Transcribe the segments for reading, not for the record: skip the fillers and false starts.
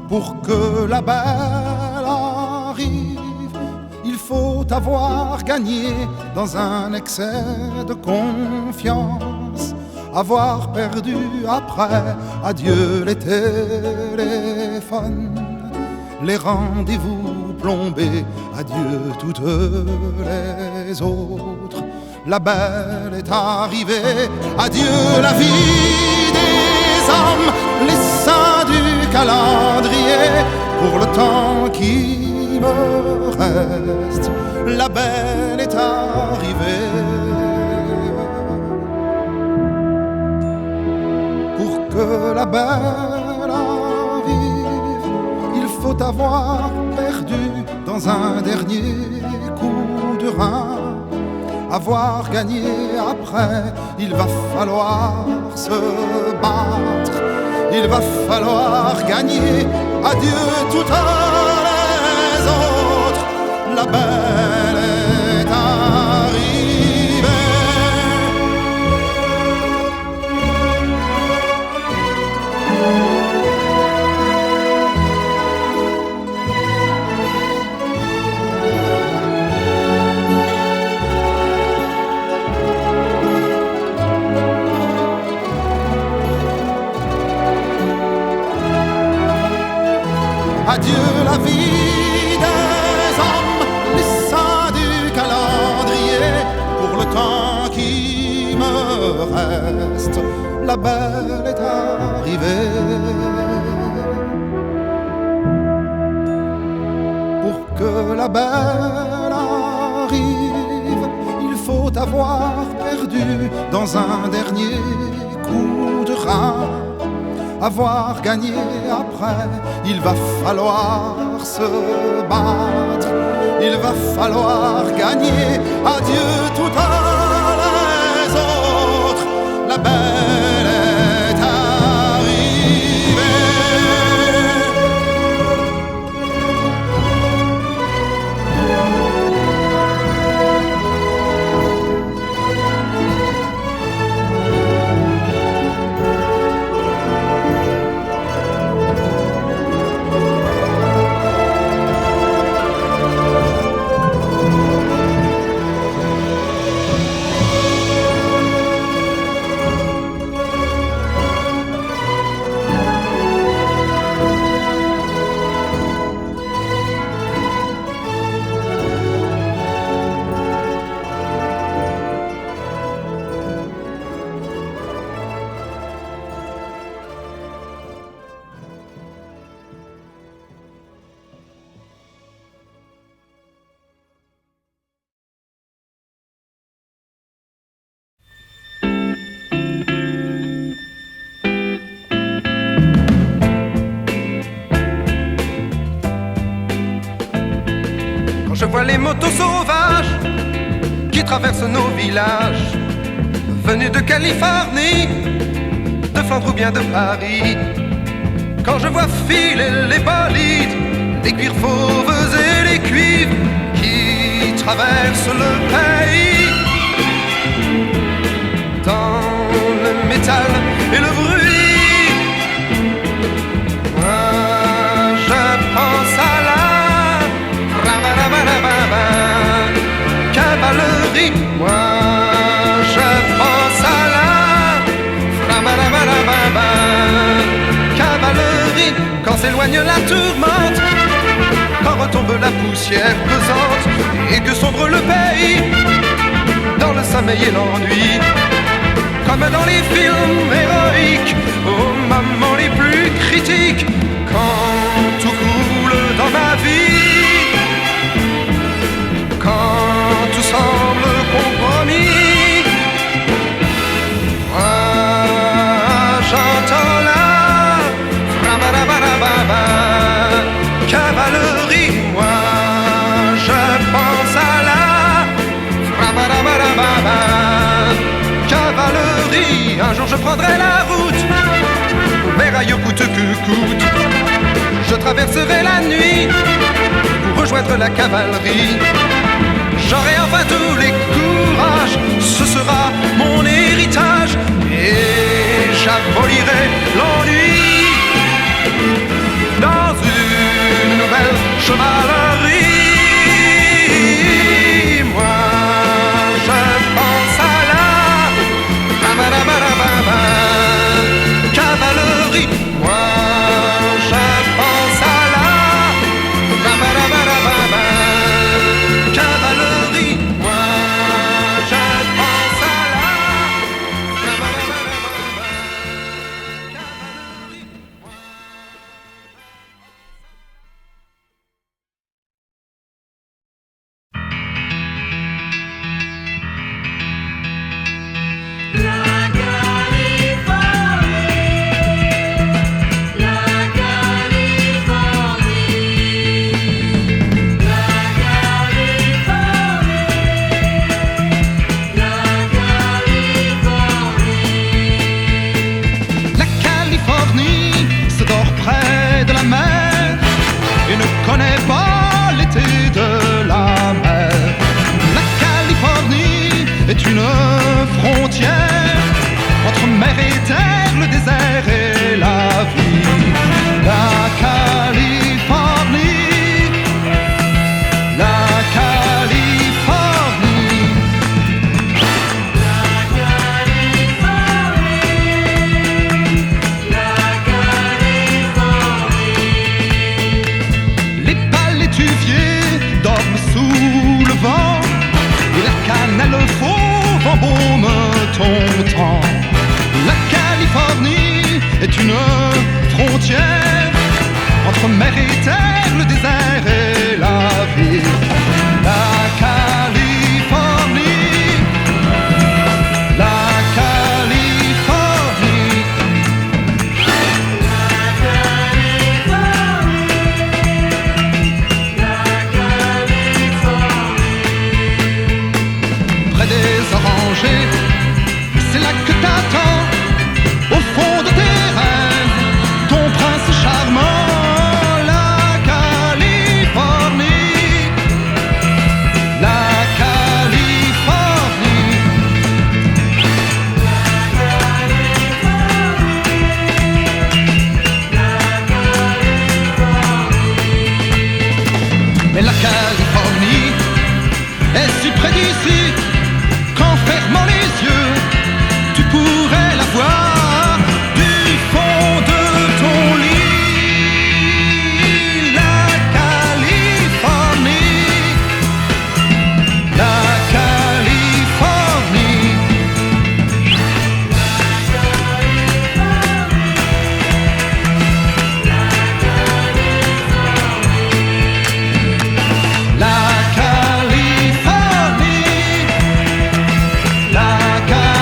Pour que la belle arrive, il faut avoir gagné dans un excès de confiance, avoir perdu après, adieu les téléphones, les rendez-vous plombés, adieu toutes les autres. La belle est arrivée, adieu la vie des hommes, les saints du calendrier, pour le temps qui me reste, la belle est arrivée. Pour que la belle arrive, il faut avoir perdu dans un dernier coup de rein, avoir gagné après, il va falloir se battre, il va falloir gagner, adieu toutes les autres, la belle est arrivée. Adieu la vie des hommes, les saints du calendrier, pour le temps qui me reste, la belle est arrivée. Pour que la belle arrive, il faut avoir perdu dans un dernier coup de rein, avoir gagné après, il va falloir se battre, il va falloir gagner, adieu toutes les autres, la belle est arrivée. Je vois les motos sauvages qui traversent nos villages, venus de Californie, de Flandre ou bien de Paris. Quand je vois filer les bolides, les cuirs fauves et les cuivres qui traversent le pays, dans le métal et le bruit, moi je pense à la cavalerie, moi je pense à la cavalerie. Quand s'éloigne la tourmente, quand retombe la poussière pesante et que sombre le pays dans le sommeil et l'ennui, comme dans les films héroïques aux moments les plus critiques, quand tout coule dans ma vie, quand tout semble compromis, moi j'entends la cavalerie, moi je pense à la cavalerie. Un jour je prendrai la route vers ailleurs coûte que coûte, je traverserai la nuit pour rejoindre la cavalerie. J'aurai enfin tous les courages, ce sera mon héritage, et j'abolirai l'ennui dans Marie. Moi, je pense à la ba-ba-da-ba-da-ba-ba, cavalerie. Moi, je pense à la ba-ba-da-ba-da-ba-ba, cavalerie. Moi, je pense à la ba-ba-da-ba-da-ba-ba, cavalerie. La Californie se dort près de la mer et ne connaît pas l'été de la mer. La Californie est une frontière entre mer et terre, le désert et la vie. La Californie, la Californie. Les palétuviers dorment sous le vent et la cannelle fauve embaume ton temps. La Californie est une frontière entre mer et terre, le désert et la vie. La Californie, la Californie. Près des orangers, c'est là que t'attends, au fond de tes rêves, ton prince charmant. La Californie, la Californie. Mais la Californie est si près d'ici qu'en fermant les yeux, tu pourrais la voir du fond de ton lit. La Californie, la Californie. La Californie, la Californie.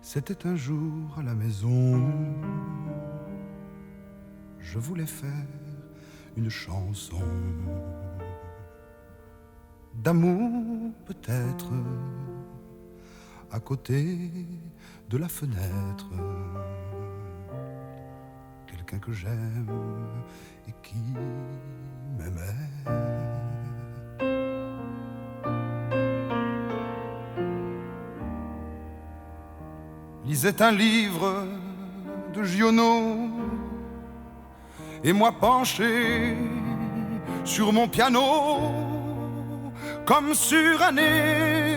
C'était un jour à la maison, je voulais faire une chanson d'amour peut-être, à côté de la fenêtre, quelqu'un que j'aime et qui m'aimait. Lisait un livre de Giono et moi penché sur mon piano, comme sur un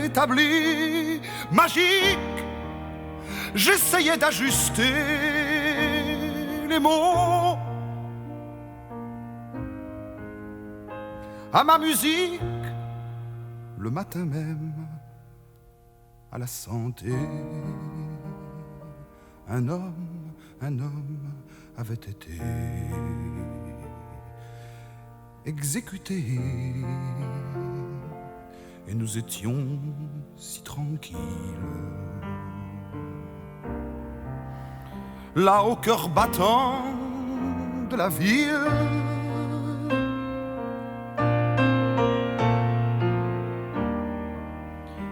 établi magique, j'essayais d'ajuster les mots à ma musique, le matin même, à la santé. Un homme avait été exécuté et nous étions si tranquilles. là au cœur battant de la ville.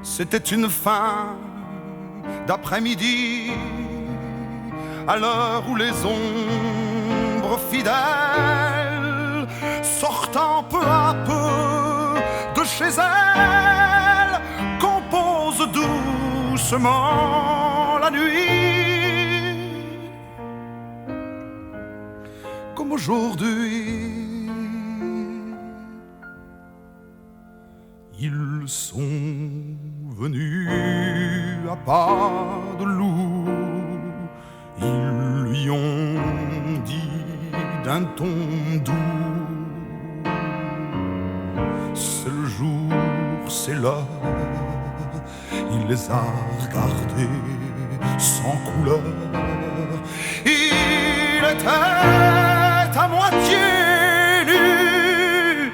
C'était une fin d'après-midi, à l'heure où les ombres fidèles, sortant peu à peu de chez elles, composent doucement la nuit. Comme aujourd'hui, ils sont venus à pas de loup. Ils lui ont dit d'un ton doux: c'est le jour, c'est l'heure. Il les a regardés sans couleur. Il était à moitié nu.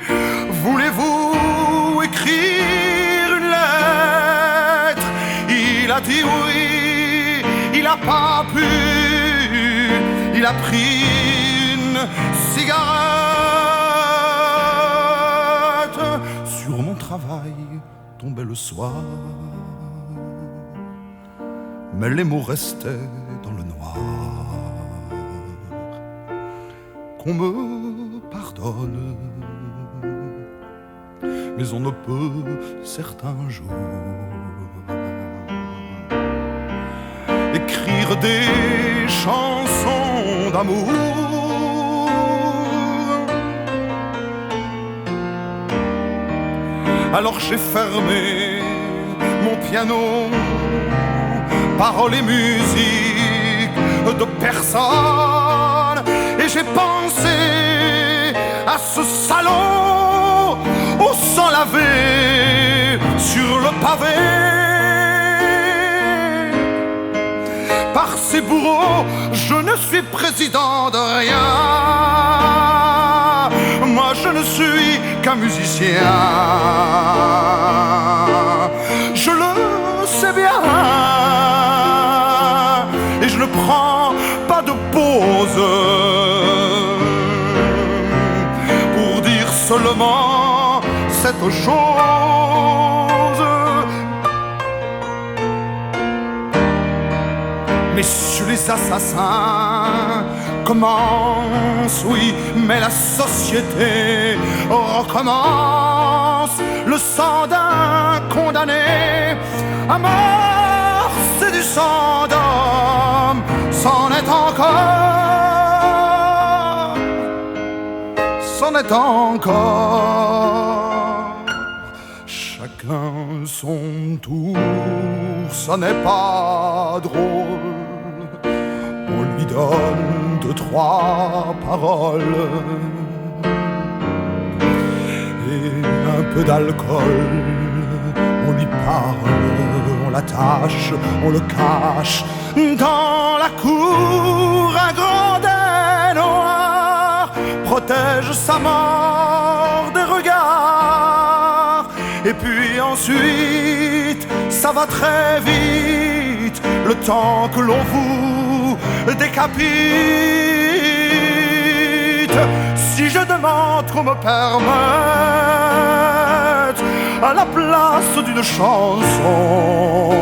Voulez-vous écrire une lettre? Il a dit oui, il n'a pas pu. Il a pris une cigarette. Sur mon travail tombait le soir, mais les mots restaient dans le noir. Qu'on me pardonne, mais on ne peut certains jours écrire des chansons d'amour. Alors j'ai fermé mon piano, paroles et musique de personne, et j'ai pensé à ce salaud au sang lavé sur le pavé. Par ces bourreaux, je ne suis président de rien. Moi, je ne suis qu'un musicien. Je le sais bien, et je ne prends pas de pause pour dire seulement cette chose. Messieurs les assassins commencent, oui, mais la société recommence. Le sang d'un condamné à mort, c'est du sang d'homme, c'en est encore, c'en est encore. Chacun son tour, ça n'est pas drôle. On lui donne 2-3 paroles et un peu d'alcool. On lui parle, on l'attache, on le cache dans la cour. Un grand dais noir protège sa mort des regards. Et puis ensuite, ça va très vite, le temps que l'on vous décapite. Si je demande qu'on me permette, à la place d'une chanson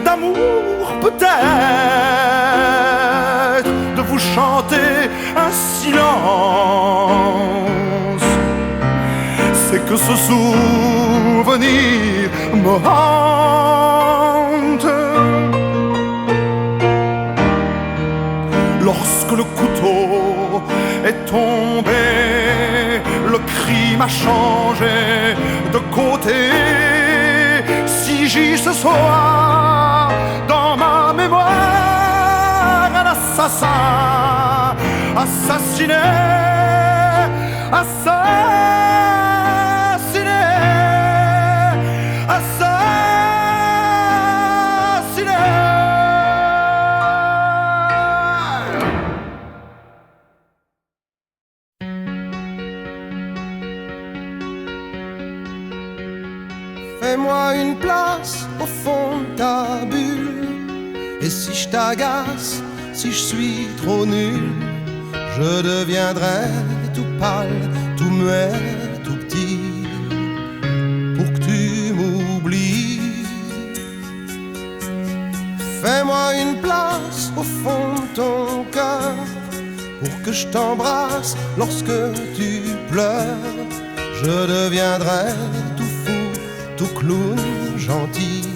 d'amour peut-être, de vous chanter un silence, c'est que ce souvenir me hante. Lorsque le couteau est tombé, le crime a changé de côté. Si j'y ce soir, dans ma mémoire, un assassin assassiné, fais-moi une place au fond de ta bulle Et si je t'agace, si je suis trop nul, je deviendrai tout pâle, tout muet, tout petit, pour que tu m'oublies. Fais-moi une place au fond de ton cœur, pour que je t'embrasse lorsque tu pleures. Je deviendrai tout fou, tout clown, gentil,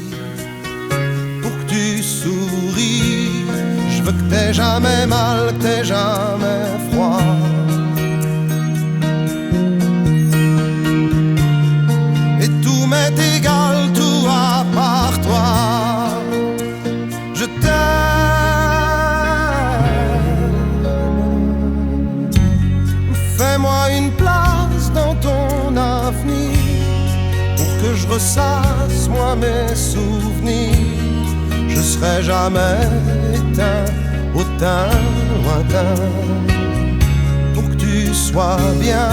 pour que tu souris. Je veux que t'aies jamais mal, que t'aies jamais froid. Et tout m'est égal, tout à part toi. Je t'aime. Fais-moi une place dans ton avenir, pour que je ressasse moi mes souvenirs. Je serai jamais éteint au teint lointain, pour que tu sois bien.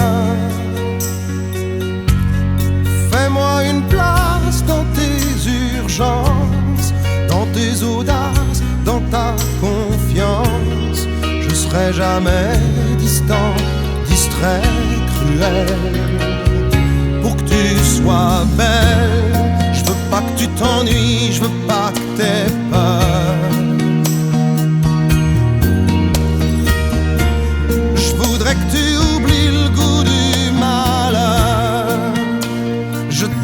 Fais-moi une place dans tes urgences, dans tes audaces, dans ta confiance. Je serai jamais distant, distrait, cruel, pour que tu sois belle. Je veux pas que tu t'ennuies, je veux pas que t'aies peur. Je voudrais que tu oublies le goût du malheur. Je t'aime.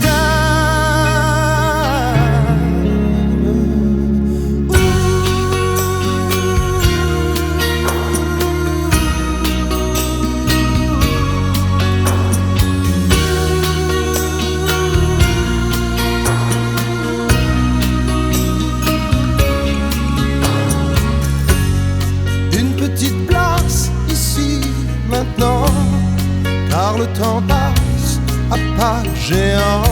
Car le temps passe à pas géant.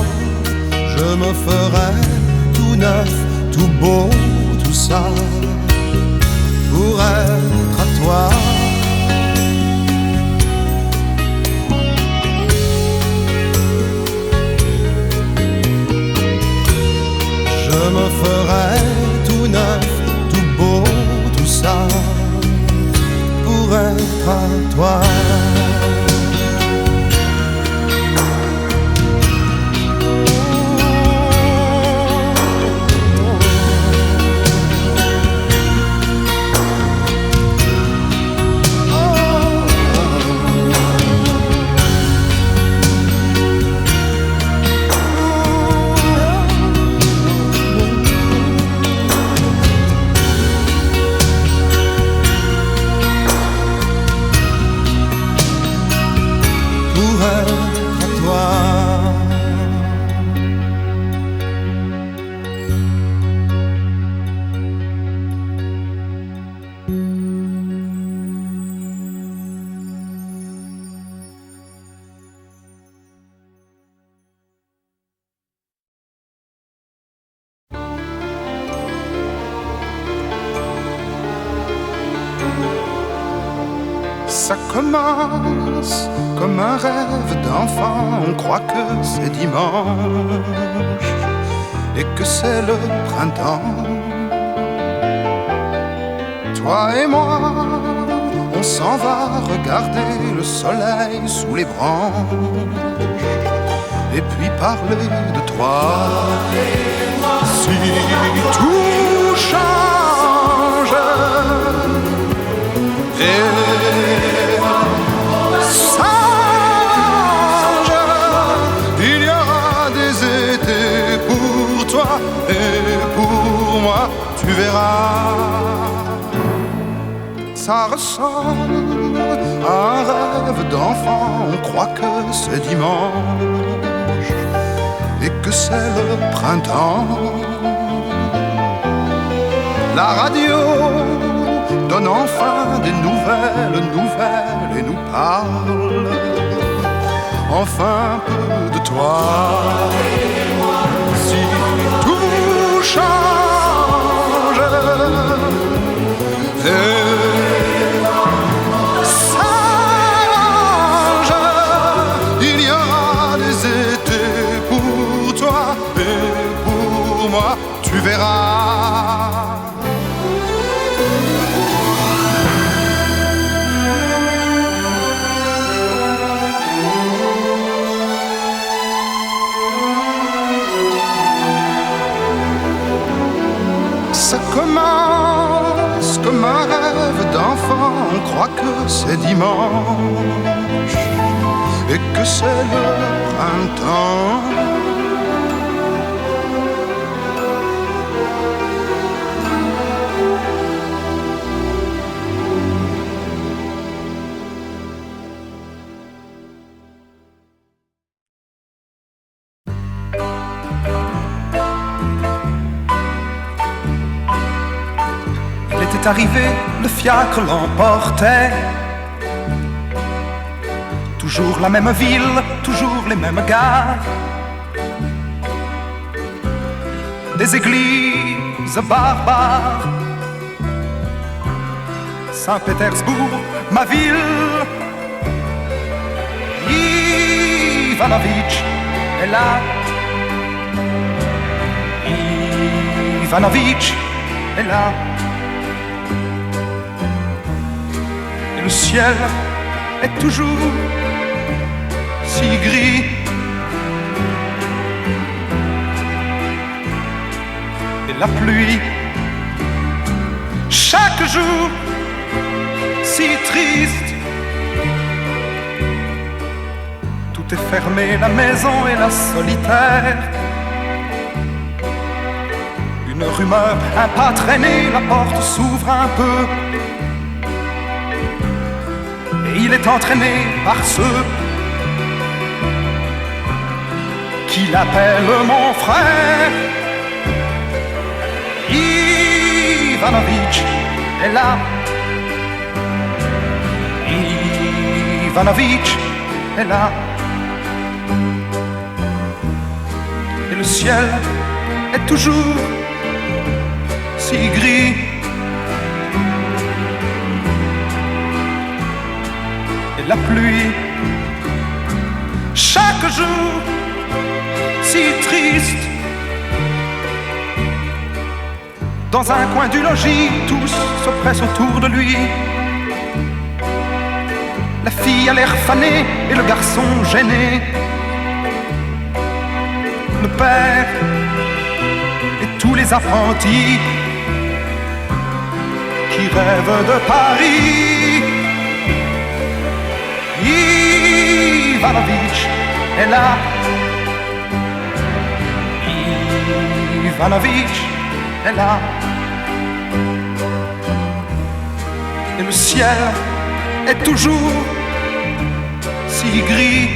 Je me ferai tout neuf, tout beau, tout ça, pour être à toi. Je me ferai tout neuf, tout beau, tout ça, pour être à toi. Ça commence comme un rêve d'enfant. On croit que c'est dimanche et que c'est le printemps. Toi et moi, on s'en va regarder le soleil sous les branches et puis parler de toi. Si tout change et et pour moi, tu verras, ça ressemble à un rêve d'enfant. On croit que c'est dimanche et que c'est le printemps. La radio donne enfin des nouvelles et nous parle enfin un peu de toi. Si tout change et s'arrange, il y aura des étés pour toi et pour moi, tu verras. croient que c'est dimanche et que c'est le printemps. Arrivé, le fiacre l'emportait. Toujours la même ville, toujours les mêmes gares. Des églises barbares. Saint-Pétersbourg, ma ville. Ivanović est là. Ivanović est là. Le ciel est toujours si gris. Et la pluie, chaque jour, si triste. Tout est fermé, la maison et la solitaire. Une rumeur, un pas traîné, la porte s'ouvre un peu. Il est entraîné par ceux qui l'appellent mon frère. Ivanović est là. Ivanović est là. Et le ciel est toujours si gris. La pluie, chaque jour, si triste. Dans un coin du logis, tous se pressent autour de lui. La fille a l'air fanée et le garçon gêné. Le père et tous les apprentis qui rêvent de Paris. Ivanović est là. Ivanović est là. Et le ciel est toujours si gris.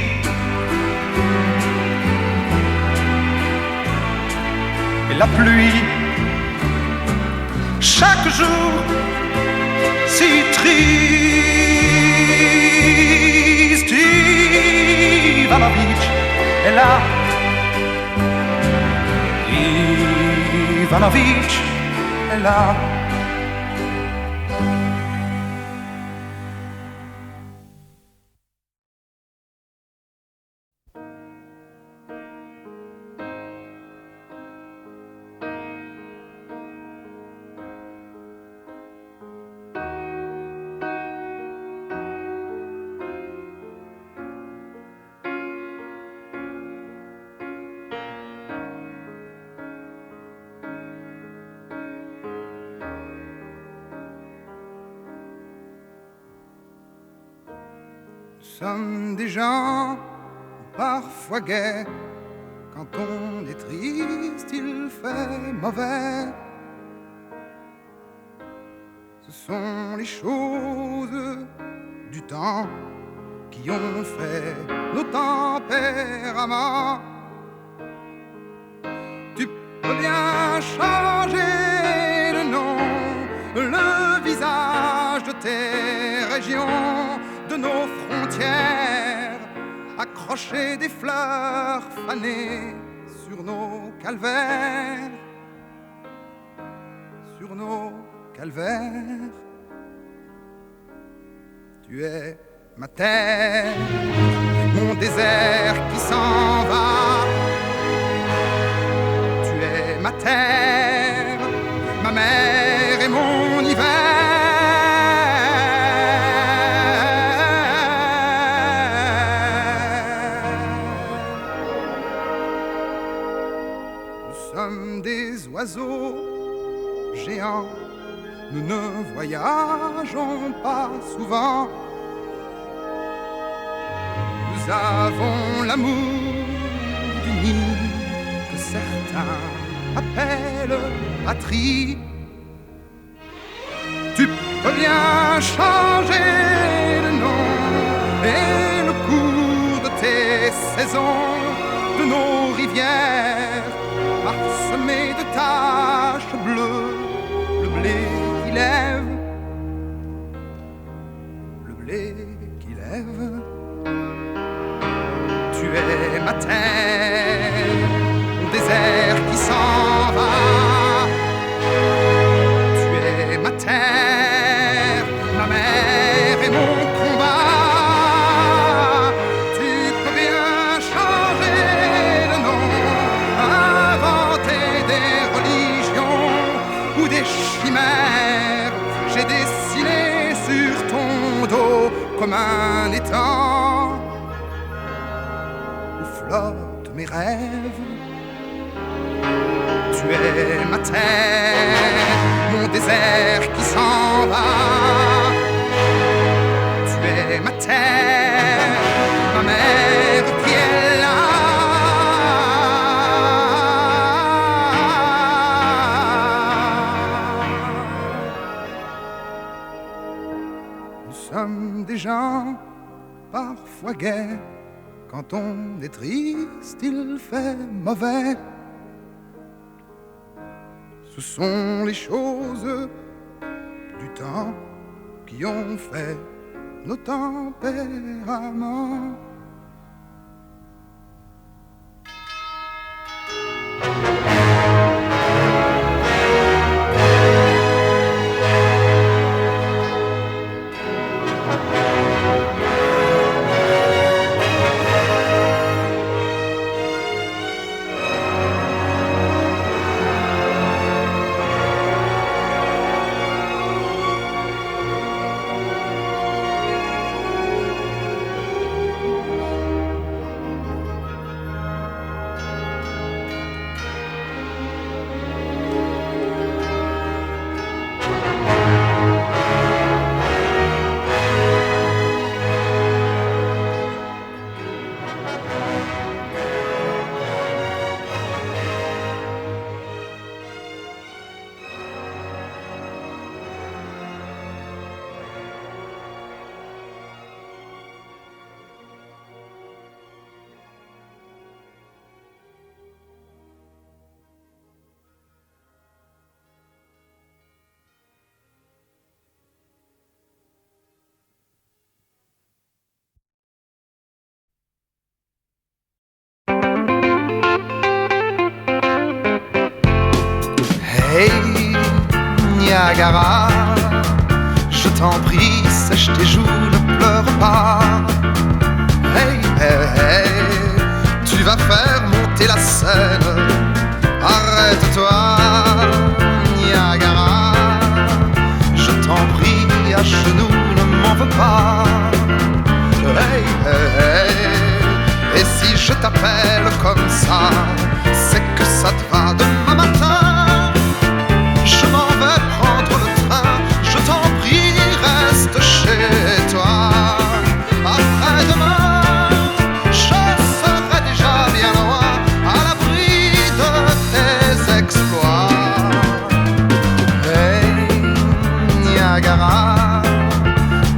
Et la pluie, chaque jour, si triste. Ivanović est là. Ivanović est là. Nous sommes des gens parfois gais. Quand on est triste, il fait mauvais. Ce sont les choses du temps qui ont fait nos tempéraments. Tu peux bien changer le nom, le visage de tes régions, de nos frontières, accrocher des fleurs fanées sur nos calvaires, sur nos calvaires. Tu es ma terre, mon désert qui s'en va. Tu es ma terre, ma mer et mon hiver. Nous sommes des oiseaux géants, nous ne voyageons pas souvent. Nous avons l'amour du nid que certains appellent patrie. Tu peux bien changer le nom et le cours de tes saisons, de nos rivières parsemées de taches bleues, le blé qui lève, le blé qui lève. Tu es ma terre, mon désert qui s'en va. Tu es ma terre, ma mère et mon combat. Tu peux bien changer le nom, inventer des religions ou des chimères. J'ai dessiné sur ton dos comme un étang où flottent mes rêves. Tu es ma terre, mon désert qui s'en va. Tu es ma terre, ma mère qui est là. Nous sommes des gens parfois gais. Quand on est triste, il fait mauvais. Ce sont les choses du temps qui ont fait nos tempéraments. Hey Niagara, je t'en prie, sèche tes joues, ne pleure pas. Hey, hey, hey, tu vas faire monter la Seine. Arrête-toi, Niagara, je t'en prie, à genoux, ne m'en veux pas. Hey, hey, hey, et si je t'appelle comme ça, c'est que ça te va demain matin. Je m'en vais prendre le train, je t'en prie, reste chez toi. Après-demain, je serai déjà bien loin, à l'abri de tes exploits. Hey, Niagara,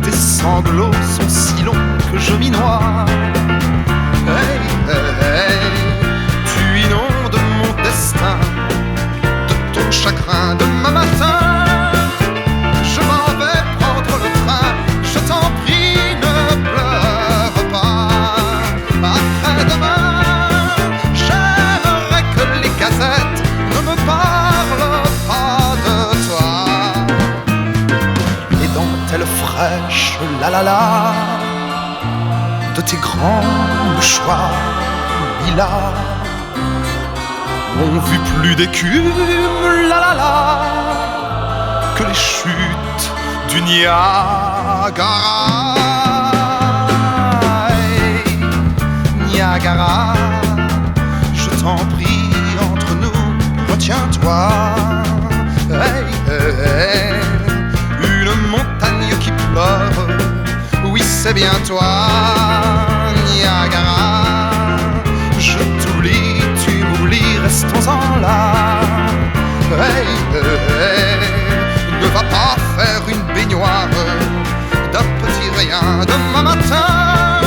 tes sanglots sont si longs que je m'y noie. Hey, hey, hey, tu inondes mon destin de ton chagrin demain matin. Je m'en vais prendre le train, je t'en prie, ne pleure pas. Après-demain, j'aimerais que les gazettes ne me parlent pas de toi. Les dentelles fraîches, la la la, de tes grands mouchoirs lilas n'ont vu plus d'écume, la la la, que les chutes du Niagara. Hey, Niagara, je t'en prie, entre nous, retiens-toi. Hey, une montagne qui pleure. Oui, c'est bien toi, Niagara. Je t'oublie, tu m'oublies, restons-en là. Hey, ne va pas faire une baignoire d'un petit rien demain matin.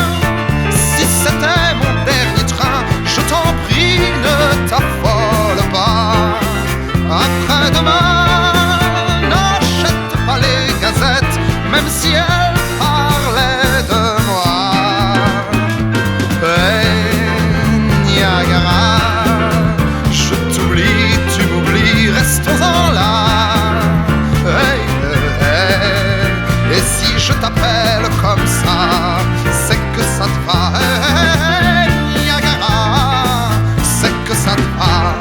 Si c'était mon dernier train, je t'en prie, ne t'affole pas. Après-demain, n'achète pas les gazettes, même si elles parlaient de moi. Hey, Niagara, je t'oublie, tu m'oublies, restons-en là. Hey, et si je t'appelle comme ça, c'est que ça te va. Hey, Niagara, c'est que ça te va.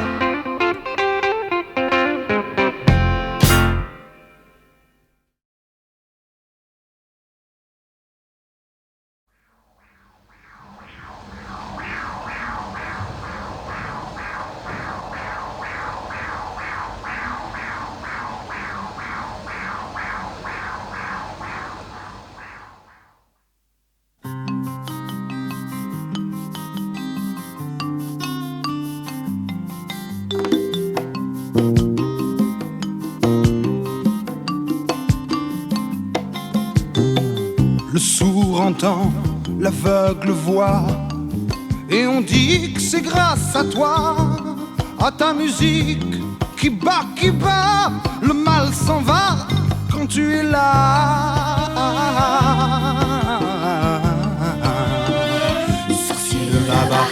Le sourd entend, l'aveugle voit, et on dit que c'est grâce à toi, à ta musique qui bat, le mal s'en va quand tu es là. Sorcier de là-bas,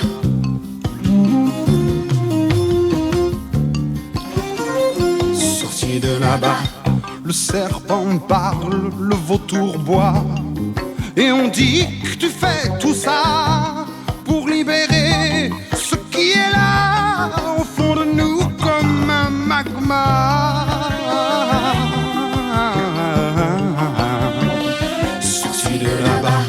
sorcier de là-bas, le serpent parle, le vautour boit. Et on dit que tu fais tout ça pour libérer ce qui est là au fond de nous comme un magma. Sorcier de là-bas,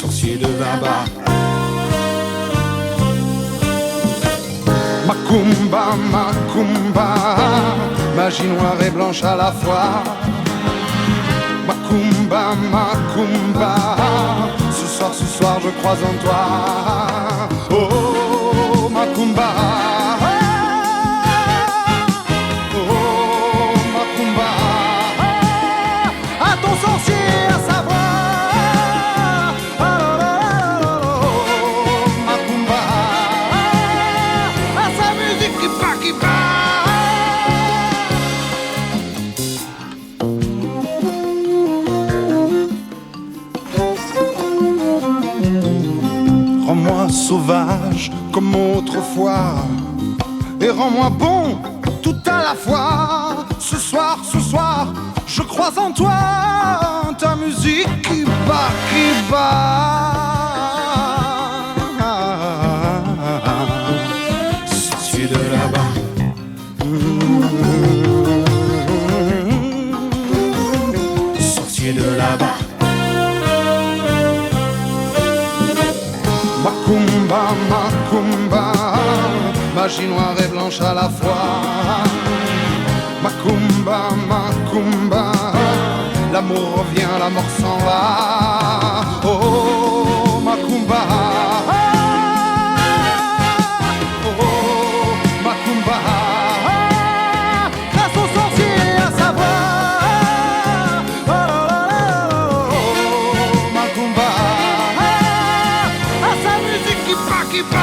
sorcier de là-bas. Macumba, Macumba, magie noire et blanche à la fois. Macumba, Macumba, ce soir je crois en toi. Oh, Macumba, oh, Macumba, à ton sorcier à savoir. Oh, Macumba, à sa musique qui bat. Rends-moi sauvage comme autrefois, et rends-moi bon tout à la fois. Ce soir, je crois en toi, ta musique qui bat. Sorcier de là-bas, sorcier de là-bas. Macumba, Macumba, magie noire et blanche à la fois. Macumba, Macumba, l'amour revient, la mort s'en va. Oh, Macumba, oh, Macumba, grâce au sorcier à savoir. Oh, Macumba, à sa musique qui bat.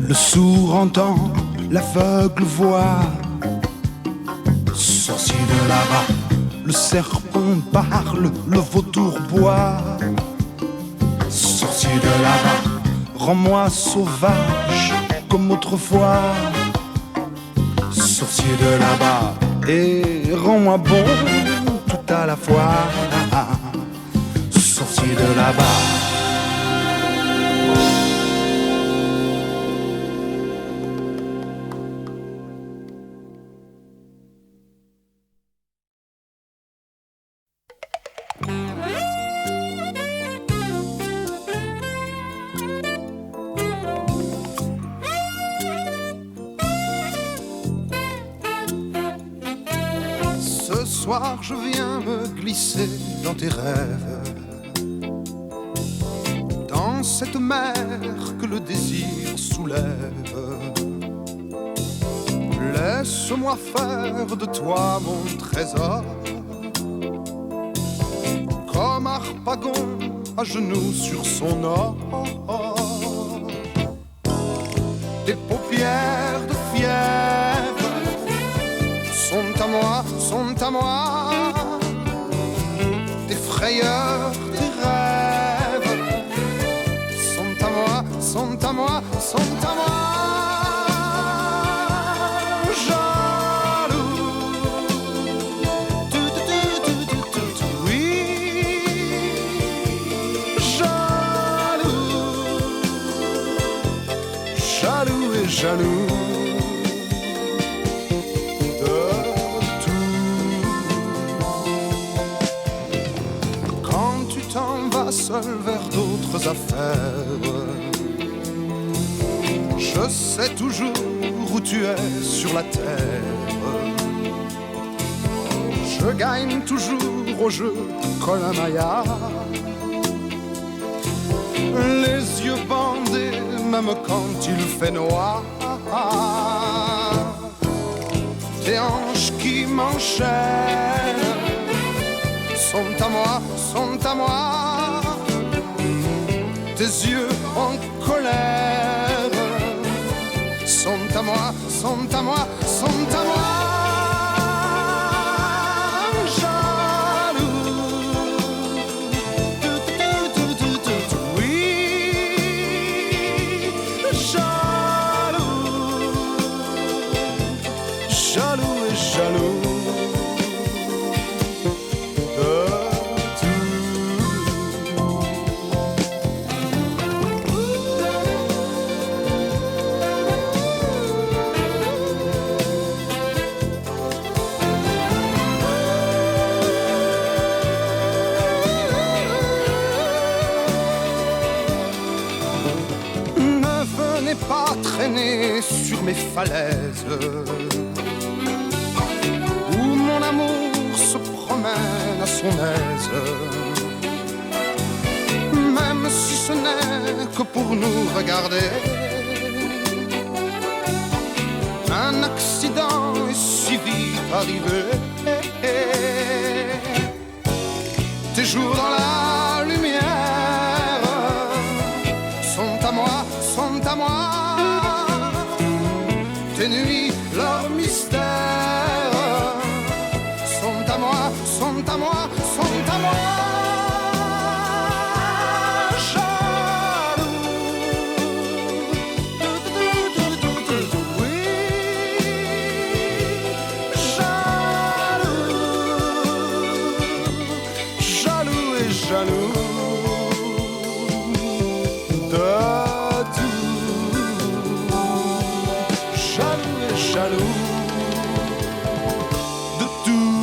Le sourd entend, l'aveugle voit. Sorcier de là-bas, le serpent parle, le vautour boit. Sorcier de là-bas, rends-moi sauvage comme autrefois. Sorcier de là-bas, et rends-moi bon tout à la fois. Sorcier de là-bas. soir je viens me glisser dans tes rêves, dans cette mer que le désir soulève. Laisse-moi faire de toi mon trésor, comme Harpagon à genoux sur son or. Tes paupières de fièvre sont à moi, sont à moi. Tes frayeurs, tes rêves sont à moi, sont à moi, sont à moi. Jaloux de tout. Quand tu t'en vas seul vers d'autres affaires, je sais toujours où tu es sur la terre. Je gagne toujours au jeu Colin-Maillard, les yeux bandés même quand il fait noir. Tes hanches qui m'enchaînent sont à moi, sont à moi. Tes yeux en colère sont à moi, sont à moi, sont à moi. Pas traîner sur mes falaises où mon amour se promène à son aise, même si ce n'est que pour nous regarder. Un accident est si vite arrivé. Tes jours dans la lumière sont à moi, sont à moi. Tes nuits, leurs mystères sont à moi, sont à moi, sont à moi. Jaloux, oui, jaloux, jaloux et jaloux de jaloux de tout.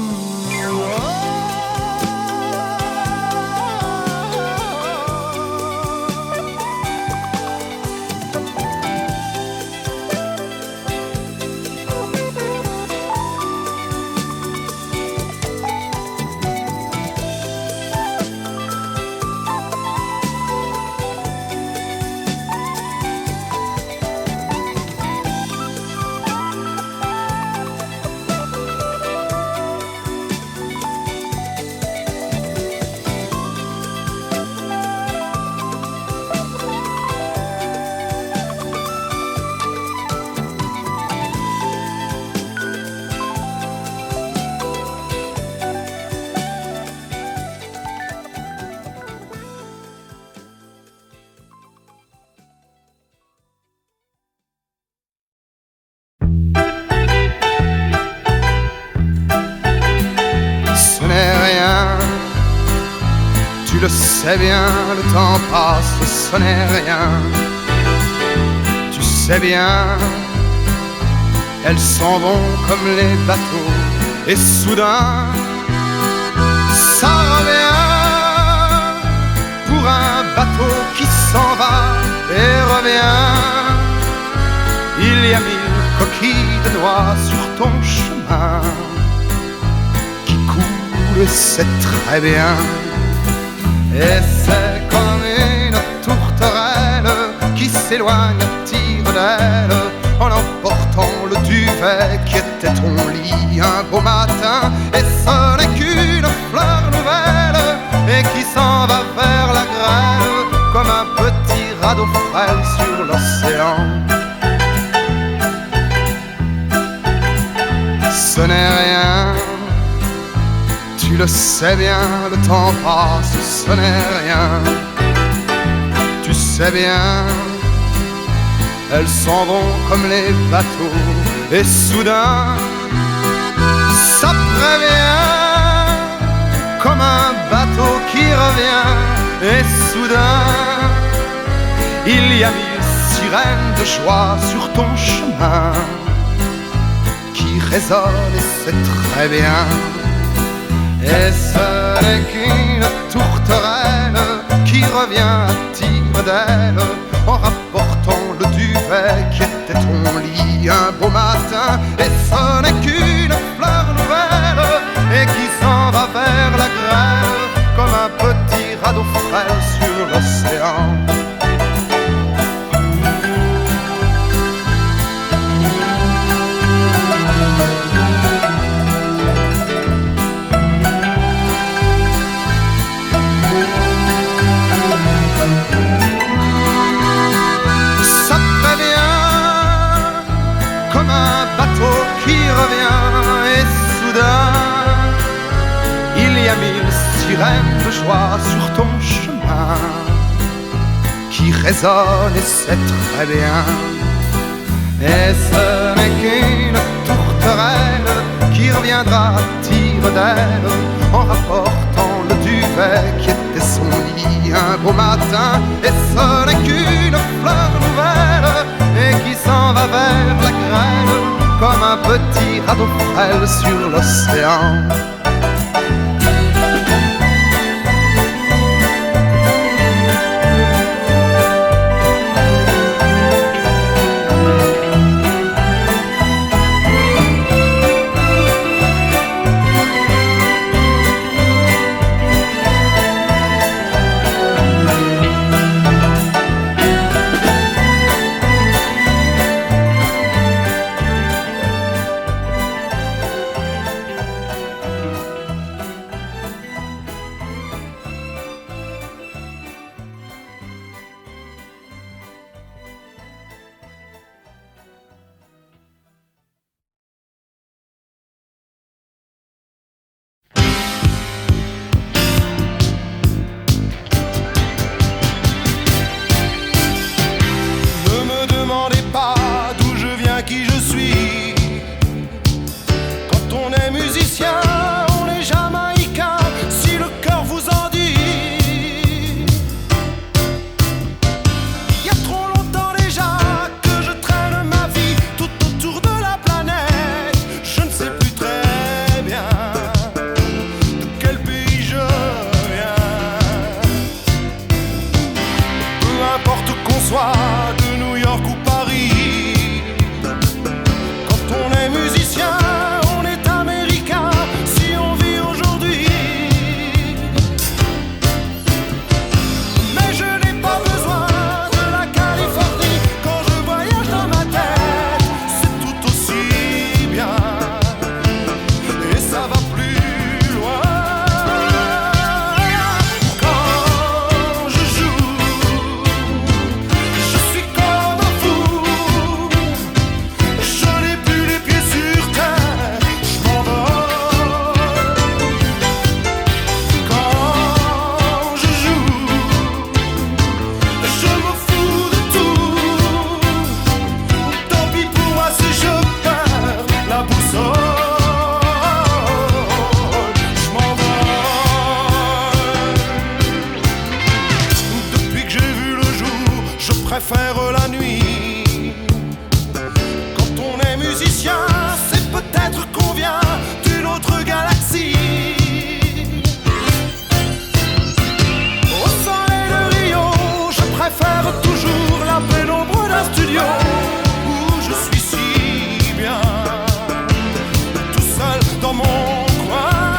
Tu le sais bien, le temps passe, ce n'est rien. Tu sais bien, elles s'en vont comme les bateaux. Et soudain, ça revient pour un bateau qui s'en va et revient. Il y a 1000 coquilles de noix sur ton chemin qui coulent roule, c'est très bien. Et c'est comme une tourterelle qui s'éloigne à tire d'aile en emportant le duvet qui était ton lit un beau matin. Et ce n'est qu'une fleur nouvelle et qui s'en va vers la grêle comme un petit radeau frêle sur l'océan. Ce n'est rien, tu le sais bien, le temps passe, ce n'est rien. Tu sais bien, elles s'en vont comme les bateaux. Et soudain, ça prévient, comme un bateau qui revient. Et soudain, il y a 1000 sirènes de joie sur ton chemin qui résonnent et c'est très bien. Et ce n'est qu'une tourterelle qui revient à tire d'aile en rapportant le duvet qui était ton lit un beau matin. Et ce n'est qu'une fleur nouvelle et qui s'en va vers la grêle comme un petit radeau frêle sur l'océan. Qui revient et soudain il y a 1000 sirènes de joie sur ton chemin qui résonnent et c'est très bien. Et ce n'est qu'une tourterelle qui reviendra à tire d'aile en rapportant le duvet qui était son lit un beau matin. Et ce n'est qu'une fleur nouvelle et qui s'en va vers la grêle comme un petit radeau frêle sur l'océan. préfère la nuit. Quand on est musicien, c'est peut-être qu'on vient d'une autre galaxie. Au soleil de Rio, je préfère toujours la pénombre d'un studio où je suis si bien, tout seul dans mon coin.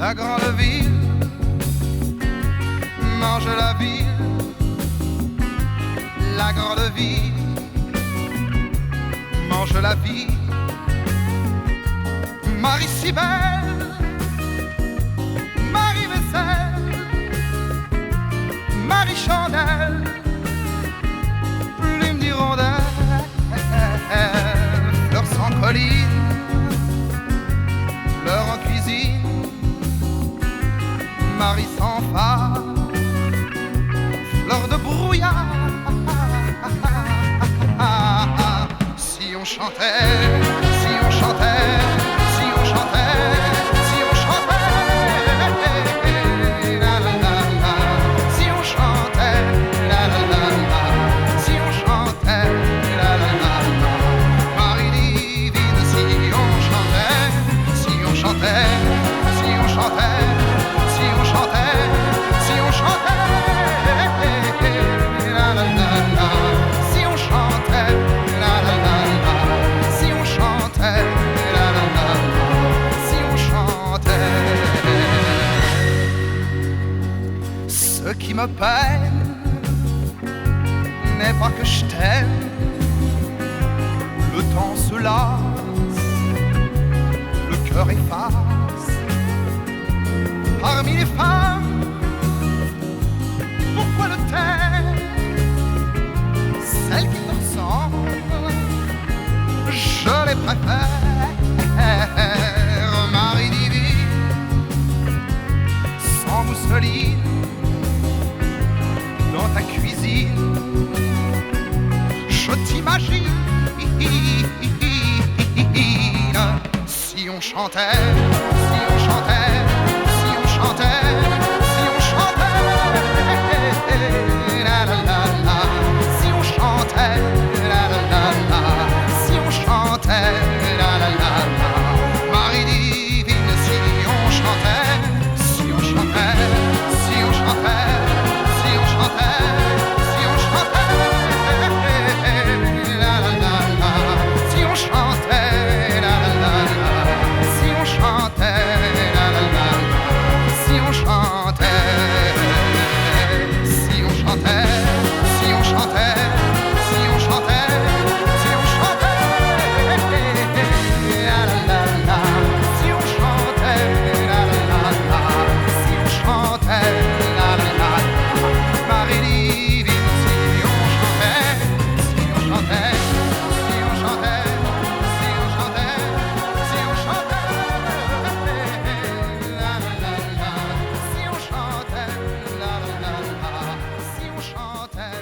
La grande ville mange la ville, la grande ville mange la vie. Marie si belle, Marie vaisselle, Marie chandelle, plume d'hirondelle, fleurs sans colline, fleurs en cuisine, Marie sans phare, fleurs de brouillard. Si on chantait, si on chantait, si on chantait, si on chantait, la la la la, si on chantait, la la la la, si on chantait, la la la la, Marie divine, si on chantait, si on chantait, si on chantait, si on chantait, si on chantait, la la la la, si on chantait, la la la la, si on chantait, la la la la, si on chantait. Ce qui me peine n'est pas que je t'aime, le temps se lasse, le cœur efface. Parmi les femmes, pourquoi le taire? Celles qui te ressemblent, je les préfère. Marie divine, sans mousseline, dans ta cuisine, je t'imagine. Si on chantait, si on chantait, si on chantait, si on chantait, la la la la, si on chantait, la la la la, si on chantait, la la la la, Marie divine, si on chantait, si on chantait, si on chantait, si on chantait, si on chantait, la la la la, si on chantait, la la la la, si on chantait, la la la la, si on chantait, si on chantait, si on chantait, si on chantait, si on chantait, la la la la, si on chantait, la la la la, si on chantait, la la la la, Marie divine, si on chantait, si on chantait, si on chantait, si on chantait, si on chantait, la la la la, si on chantait, la la la la, si on chantait,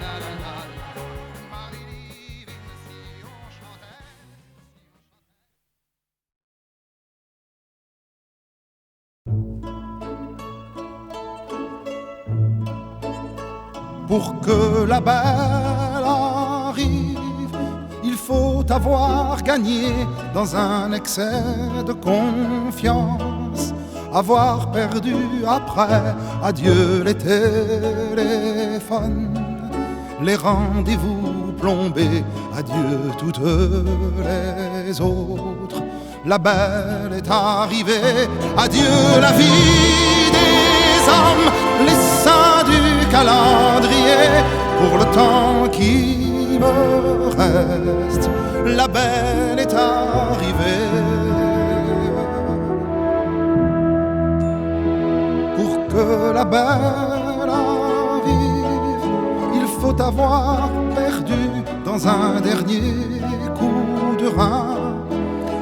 la la la la, Marie divine, si on chantait. Pour que la belle arrive, il faut avoir gagné dans un excès de confiance, avoir perdu après, adieu les téléphones, les rendez-vous plombés, adieu toutes les autres. La belle est arrivée, adieu la vie des hommes, les saints du calendrier, pour le temps qui me reste, la belle est arrivée. Pour que la belle arrive, il faut avoir perdu dans un dernier coup de rein,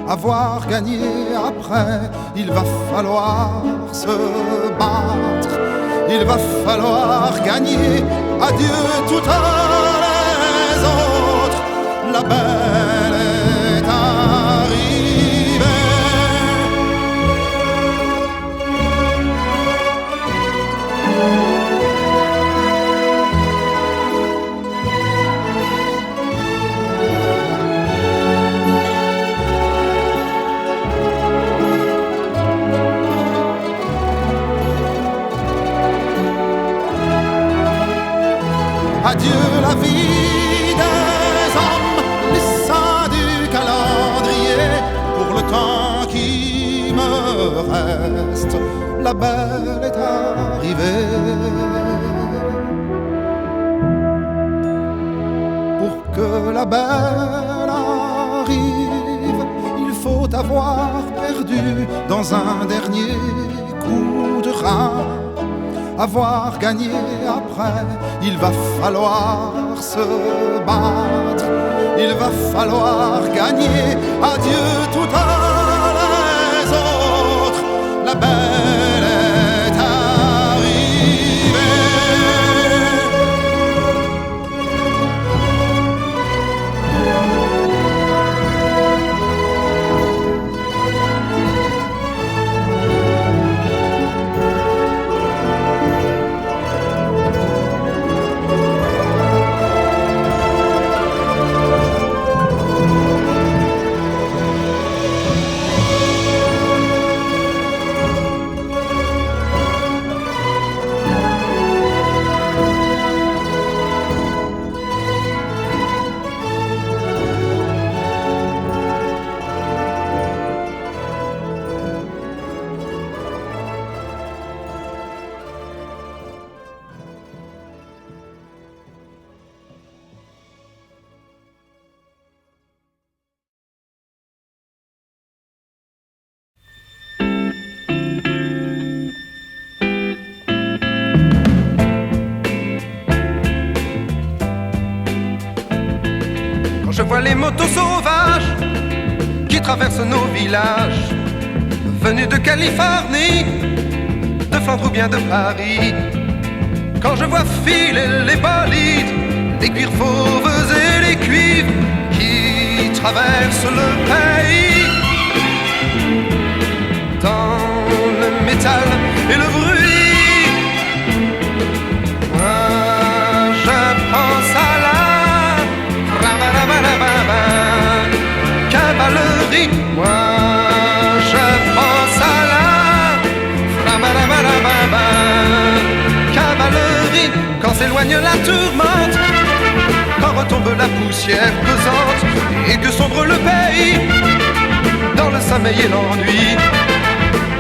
avoir gagné après, il va falloir se battre, il va falloir gagner, adieu toutes les autres, la belle est arrivée. Adieu la belle est arrivée. Pour que la belle arrive, il faut avoir perdu dans un dernier coup de rein. Avoir gagné après, il va falloir se battre. Il va falloir gagner. Adieu toutes les autres. La belle est arrivée. Je vois les motos sauvages qui traversent nos villages, venus de Californie, de Flandre ou bien de Paris. Quand je vois filer les bolides, les cuirs fauves et les cuivres qui traversent le pays, dans le métal et le bruit, moi je pense à la cavalerie, moi je pense à la cavalerie. Quand s'éloigne la tourmente, quand retombe la poussière pesante et que sombre le pays dans le sommeil et l'ennui,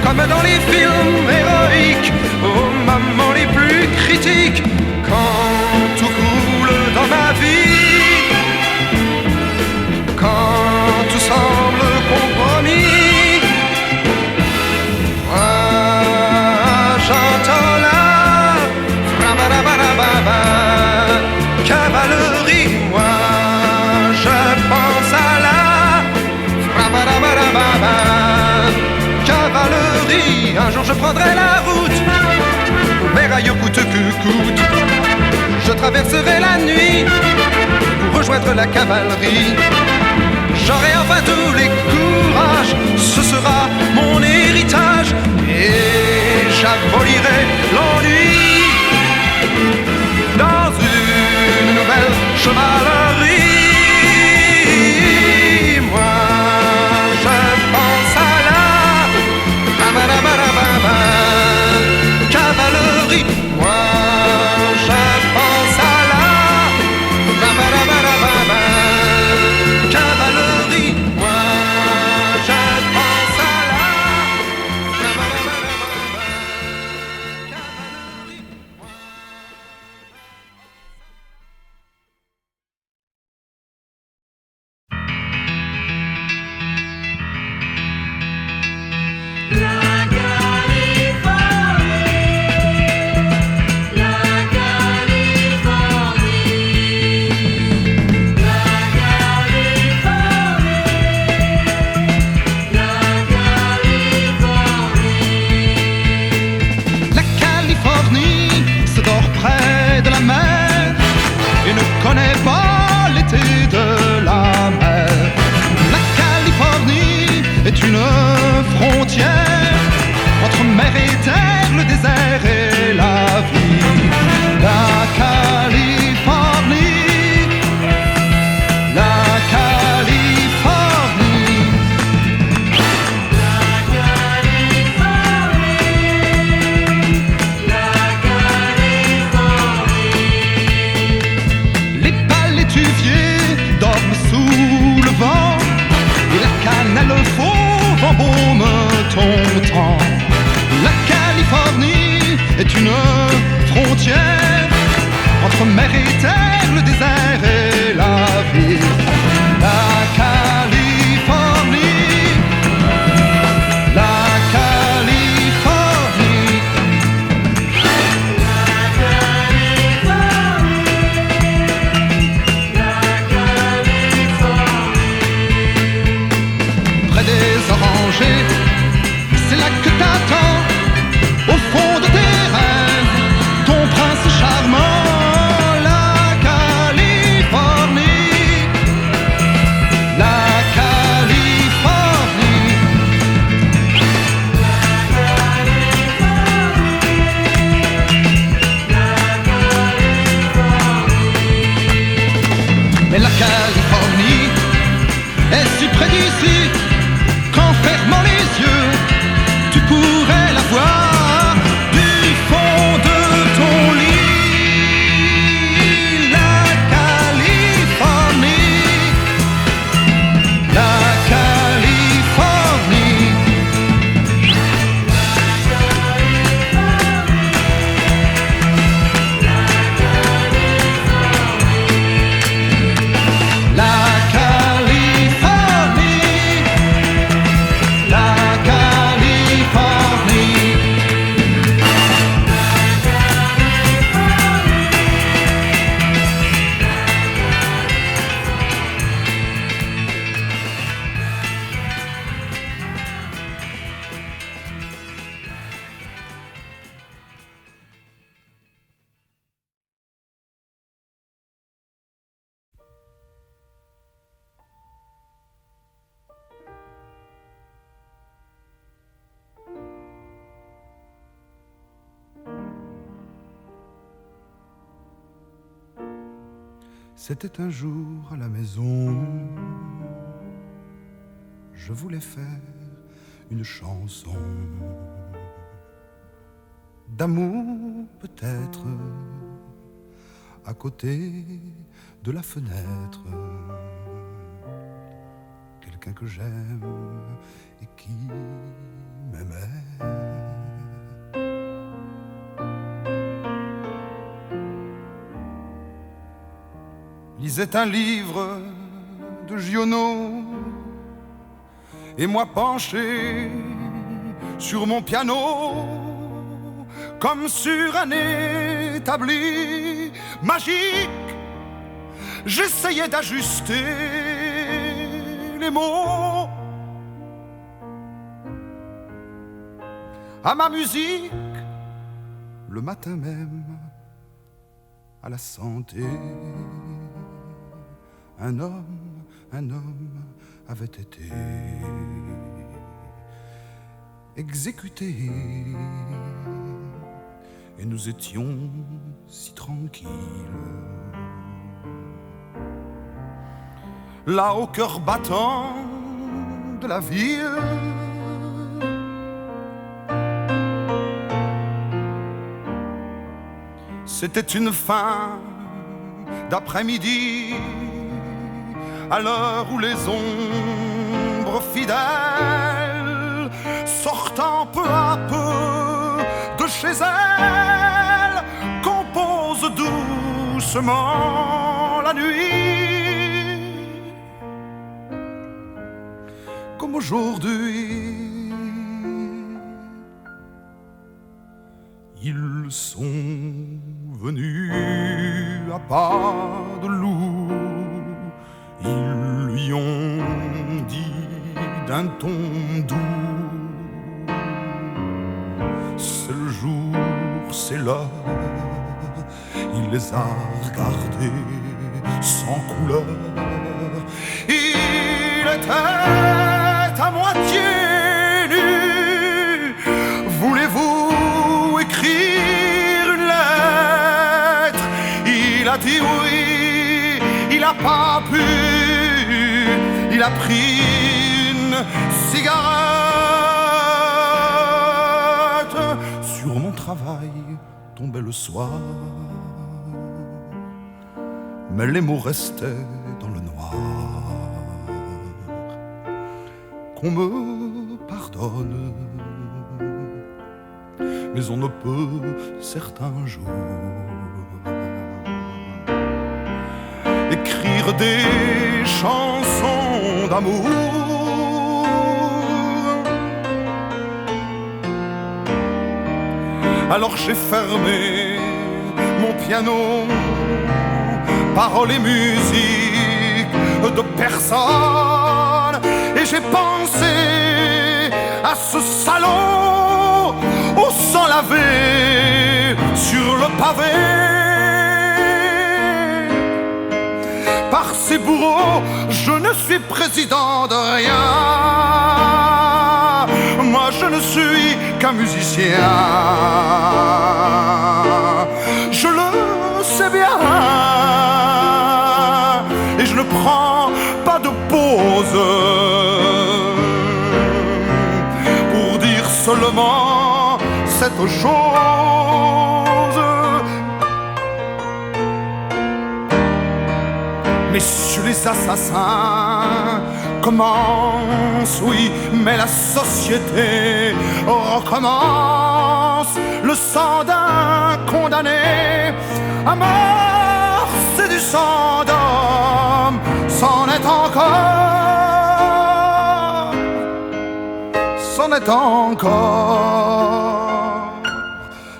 comme dans les films héroïques aux moments les plus critiques, quand tout coule dans ma vie, quand tout semble compromis, moi j'entends la cavalerie, moi je pense à la cavalerie. Un jour je prendrai la route vers ailleurs coûte que coûte, je traverserai la nuit pour rejoindre la cavalerie. J'aurai enfin tous les courages, ce sera mon héritage, et j'abolirai l'ennui dans une nouvelle chevalerie. Moi je pense à la cavalerie, moi je pense à la cavalerie, moi je pense à la cavalerie. Mais la Californie est si près d'ici qu'en fermant les yeux, tu pourrais la voir du fond de ton lit. La Californie, la Californie. La Californie, la Californie. C'était un jour à la maison, je voulais faire une chanson d'amour peut-être, à côté de la fenêtre, quelqu'un que j'aime et qui m'aimait. Lisait un livre de Giono et moi penché sur mon piano, comme sur un établi magique, j'essayais d'ajuster les mots à ma musique, le matin même, à la santé. Un homme avait été exécuté et nous étions si tranquilles. Là au cœur battant de la ville, c'était une fin d'après-midi, à l'heure où les ombres fidèles, sortant peu à peu de chez elles, composent doucement la nuit. Comme aujourd'hui, ils sont venus à pas de loup. Ils lui ont dit d'un ton doux: c'est le jour, c'est l'heure. Il les a regardés sans couleur. Il était à moitié nu. Voulez-vous écrire une lettre? Il a dit oui, il n'a pas pu. Il a pris une cigarette. Sur mon travail tombait le soir, mais les mots restaient dans le noir. Qu'on me pardonne, mais on ne peut certains jours écrire des chansons d'amour. Alors j'ai fermé mon piano, paroles et musique de personne, et j'ai pensé à ce salaud au sang lavé sur le pavé. Par ces bourreaux, je ne suis président de rien. Moi, je ne suis qu'un musicien. Je le sais bien. et je ne prends pas de pause pour dire seulement cette chose. Messieurs les assassins commence, oui, mais la société recommence. Le sang d'un condamné à mort, c'est du sang d'homme, c'en est encore, c'en est encore.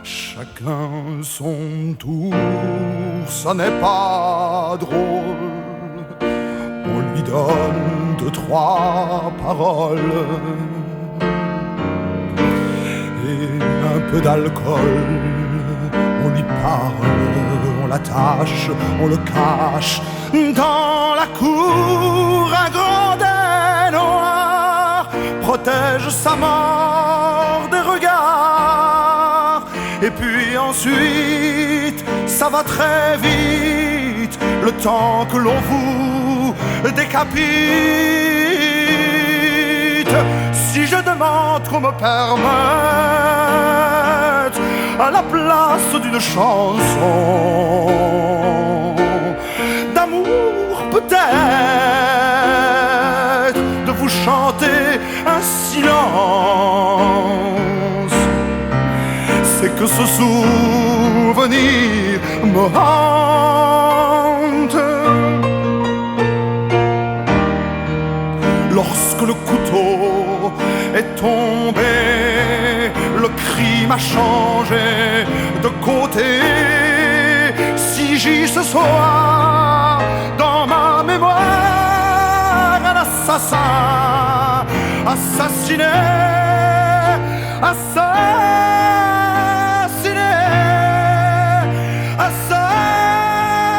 Chacun son tour, ça n'est pas drôle. On lui donne 2-3 paroles et un peu d'alcool. On lui parle, on l'attache, on le cache dans la cour. Un grand dais noir protège sa mort des regards. Et puis ensuite, ça va très vite, le temps que l'on vous décapite. Si je demande qu'on me permette à la place d'une chanson d'amour peut-être, de vous chanter un silence, c'est que ce souvenir me hante. Lorsque le couteau est tombé, le crime a changé de côté. Si j'ai ce soir dans ma mémoire un assassin assassiné, assassiné, assassiné.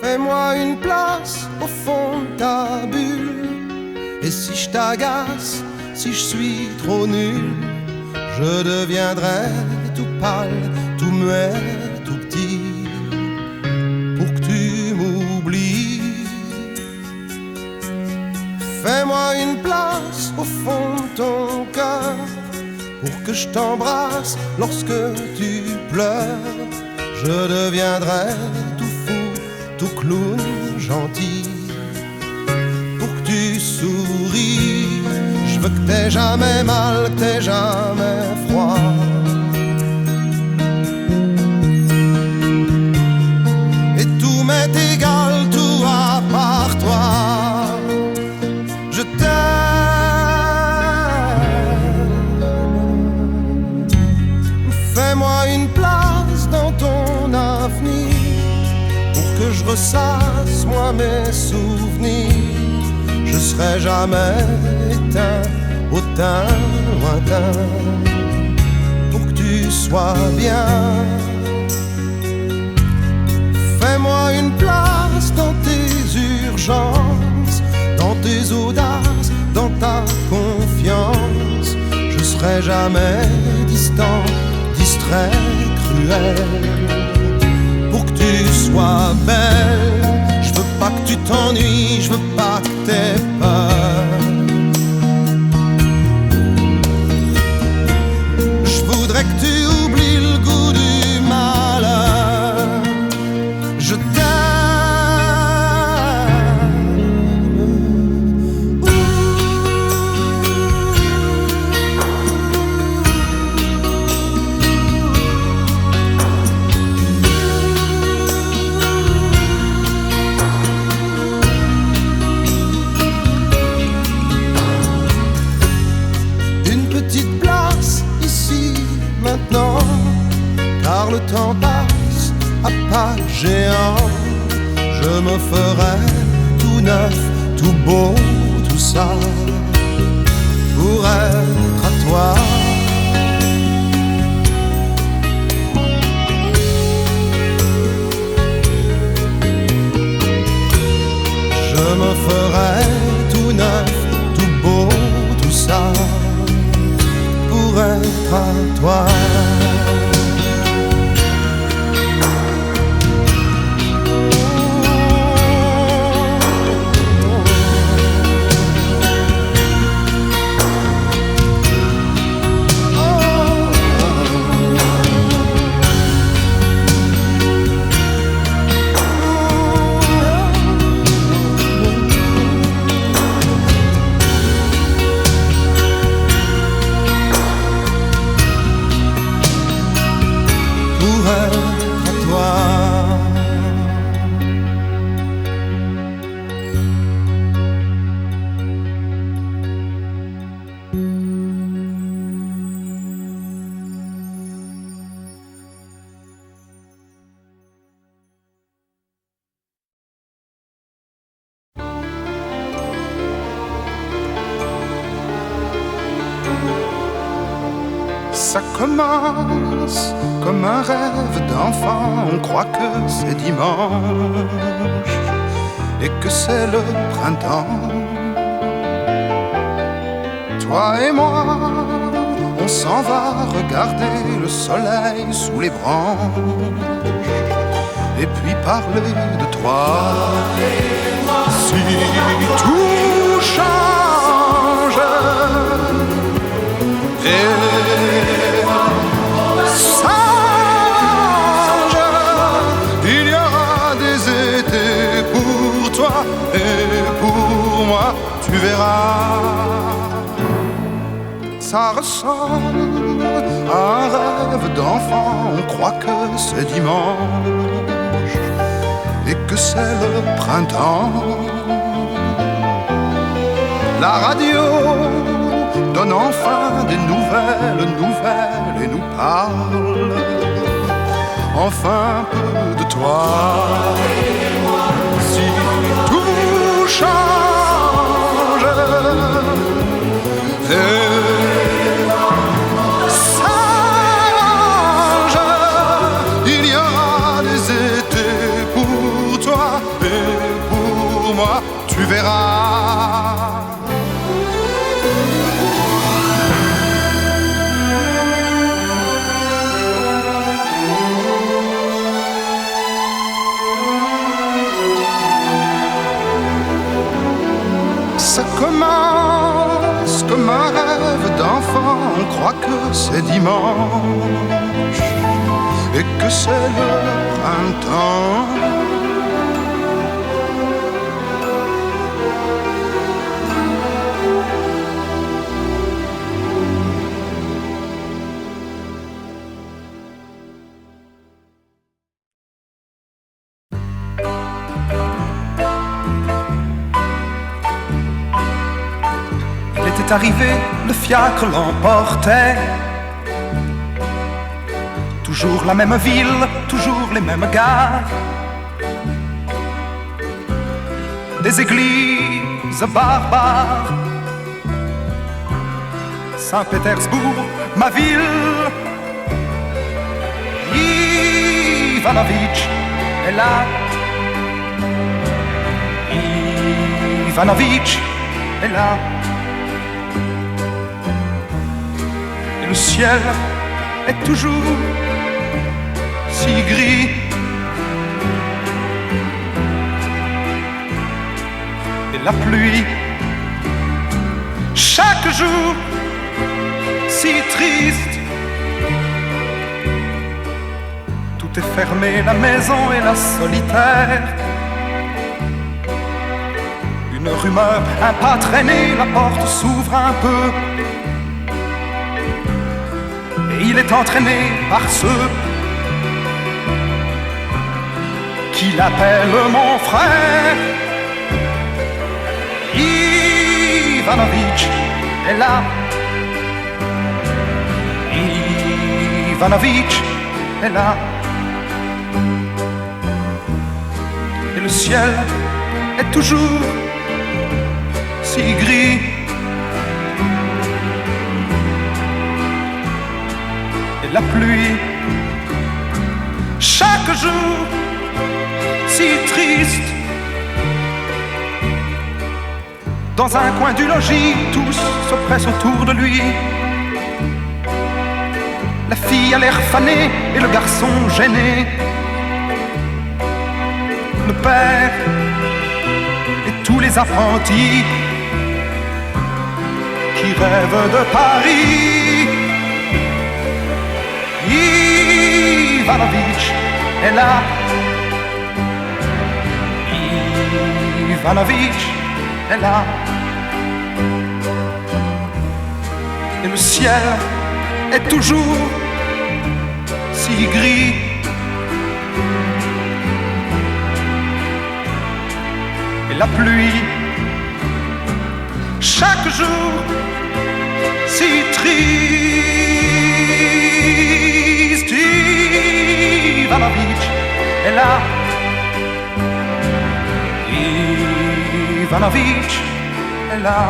Fais-moi une place au fond de ta bulle. Et si je t'agace, si je suis trop nul, je deviendrai tout pâle, tout muet, tout petit, pour que tu m'oublies. Fais-moi une place au fond de ton cœur, pour que je t'embrasse lorsque tu pleures. Je deviendrai tout fou, tout clown gentil, pour que tu souris. Je veux que t'aies jamais mal, que t'aies jamais froid. Et tout m'est égal, tout à part toi. Je t'aime. Fais-moi une place dans ton avenir, pour que je ressasse moi mes souvenirs. Je serai jamais éteint au teint lointain, pour que tu sois bien. Fais-moi une place dans tes urgences, dans tes audaces, dans ta confiance. Je serai jamais distant, distrait, cruel, pour que tu sois belle. Je veux pas que tu t'ennuies, je veux pas que t'aies peur. Je voudrais que tu oublies le goût du malheur. Je car le temps passe à pas géant. Je me ferai tout neuf, tout beau, tout ça, pour être à toi. Je me ferai tout neuf, être à toi. Ça commence comme un rêve d'enfant, on croit que c'est dimanche et que c'est le printemps. Toi et moi, on s'en va regarder le soleil sous les branches et puis parler de toi. Si tout change et il y aura des étés pour toi et pour moi, tu verras. Ça ressemble à un rêve d'enfant, on croit que c'est dimanche et que c'est le printemps. La radio donne enfin des nouvelles et nous parle enfin un peu de toi. Si tout change et s'arrange, il y aura des étés pour toi et pour moi, tu verras. Ça commence comme un rêve d'enfant, on croit que c'est dimanche et que c'est le printemps. Arrivé, le fiacre l'emportait. Toujours la même ville, toujours les mêmes gares. Des églises barbares. Saint-Pétersbourg, ma ville. Ivanović est là. Ivanović est là. Le ciel est toujours si gris. Et la pluie, chaque jour, si triste. Tout est fermé, la maison et la solitaire. Une rumeur, un pas traîné, la porte s'ouvre un peu. Il est entraîné par ceux qui l'appellent mon frère. Ivanović est là. Ivanović est là. Et le ciel est toujours si gris. La pluie, chaque jour, si triste. Dans un coin du logis, tous se pressent autour de lui. La fille a l'air fanée et le garçon gêné. Le père et tous les apprentis qui rêvent de Paris. Ivanović est là. Ivanović est là. Et le ciel est toujours si gris. Et la pluie, chaque jour, si triste. Ivanović est là. Ivanović est là.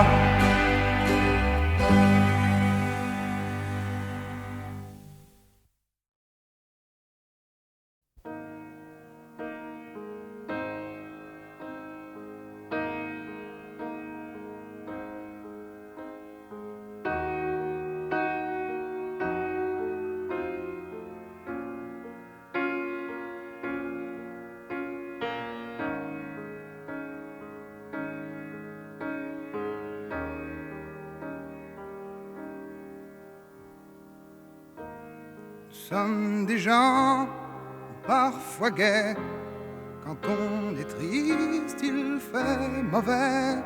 Nous sommes des gens parfois gais. Quand on est triste, il fait mauvais.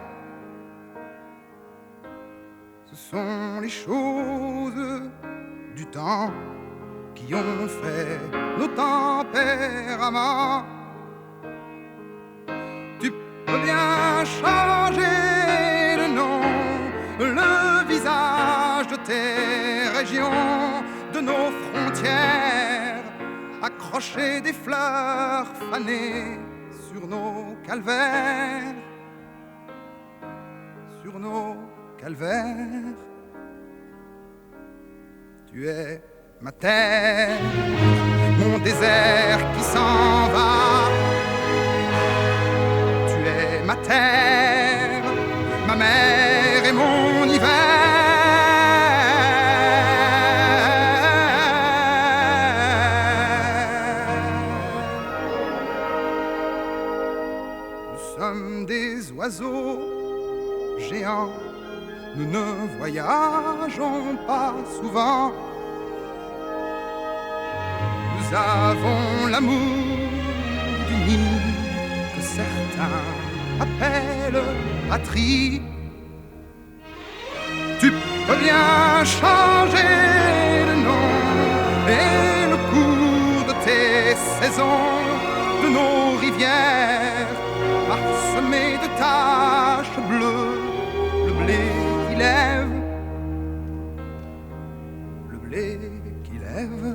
Ce sont les choses du temps qui ont fait nos tempéraments. Tu peux bien changer le nom, le visage de tes régions, de nos frontières, accrocher des fleurs fanées sur nos calvaires, sur nos calvaires. Tu es ma terre, mon désert qui s'en va. Tu es ma terre, ma mer et mon hiver. Des oiseaux géants, nous ne voyageons pas souvent. Nous avons l'amour du nid que certains appellent patrie. Tu peux bien changer le nom et le cours de tes saisons, de nos rivières parsemé de taches bleues, le blé qui lève, le blé qui lève.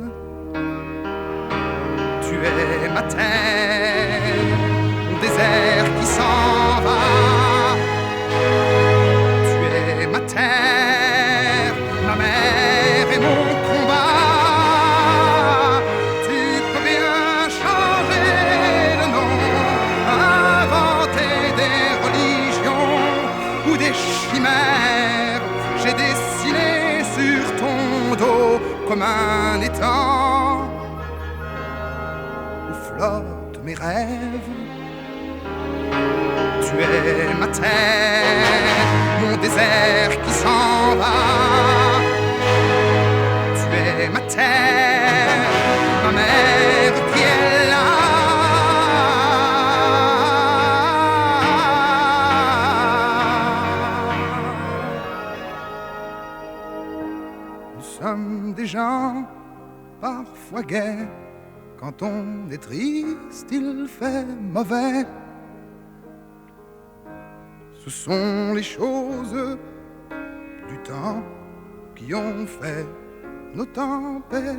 Tu es ma terre, mon désert qui s'en va. Tu es ma terre, ma mer et mon combat. Tu peux bien changer le nom, des chimères, j'ai dessiné sur ton dos comme un étang où flottent mes rêves. Tu es ma terre, mon désert qui s'en va. Tu es ma terre, ma mère qui est là. Nous sommes des gens parfois gais. Quand on est triste, il fait mauvais. Ce sont les choses du temps qui ont fait nos tempéraments.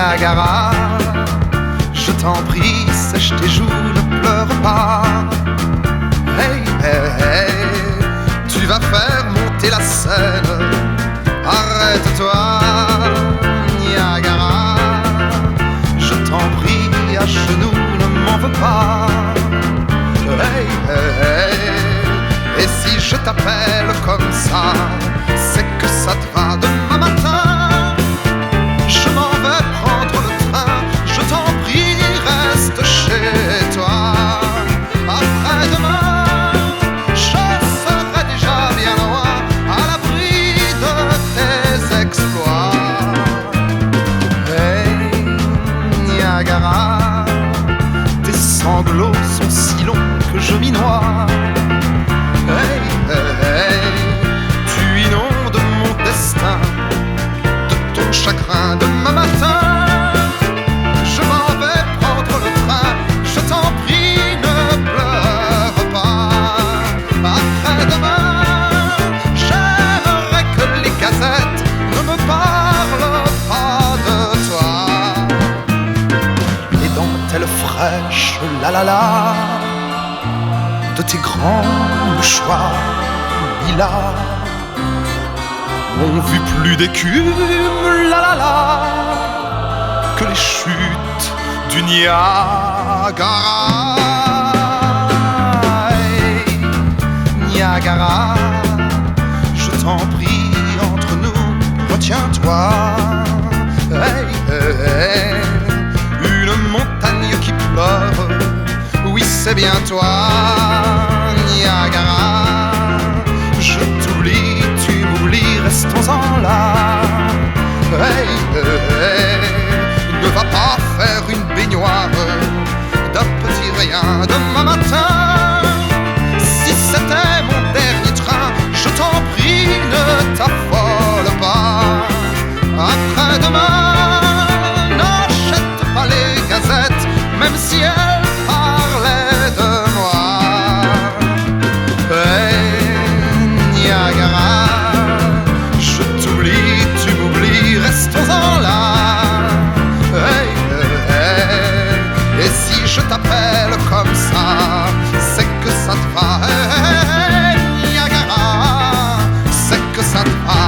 Niagara. Je t'en prie, sèche tes joues, ne pleure pas. Hey, hey, hey, tu vas faire monter la scène. Arrête-toi, Niagara. Je t'en prie, à genoux, ne m'en veux pas. Hey, hey, hey. Et si je t'appelle comme ça, c'est que ça te va. Demain matin, je m'en vais prendre le train. Je t'en prie, reste chez toi. Après-demain, je serai déjà bien loin, à l'abri de tes exploits. Hey, Niagara, tes sanglots sont si longs que je m'y noie. Hey, hey, hey, tu inondes mon destin de ton chagrin. Demain matin, je m'en vais prendre le train. Je t'en prie, ne pleure pas. Après-demain, j'aimerais que les gazettes ne me parlent pas de toi. Les dentelles fraîches, la la la, de tes grands mouchoirs lilas ont vu plus d'écume, la la la, que les chutes du Niagara. Hey, Niagara, je t'en prie, entre nous, retiens-toi. Hey, hey, hey, une montagne qui pleure, oui c'est bien toi, Niagara. Je t'oublie, tu m'oublies, restons-en là. Hey, hey, hey, ne va pas faire une baignoire d'un petit rien. Demain matin, si c'était mon dernier train, je t'en prie, ne t'affole pas. Après-demain, n'achète pas les gazettes, même si elles parlaient de moi. Hey, Niagara, je t'oublie, tu m'oublies, restons-en là. Hey, hey, hey, et si je t'appelle comme ça, c'est que ça te va. Hey, Niagara, c'est que ça te va.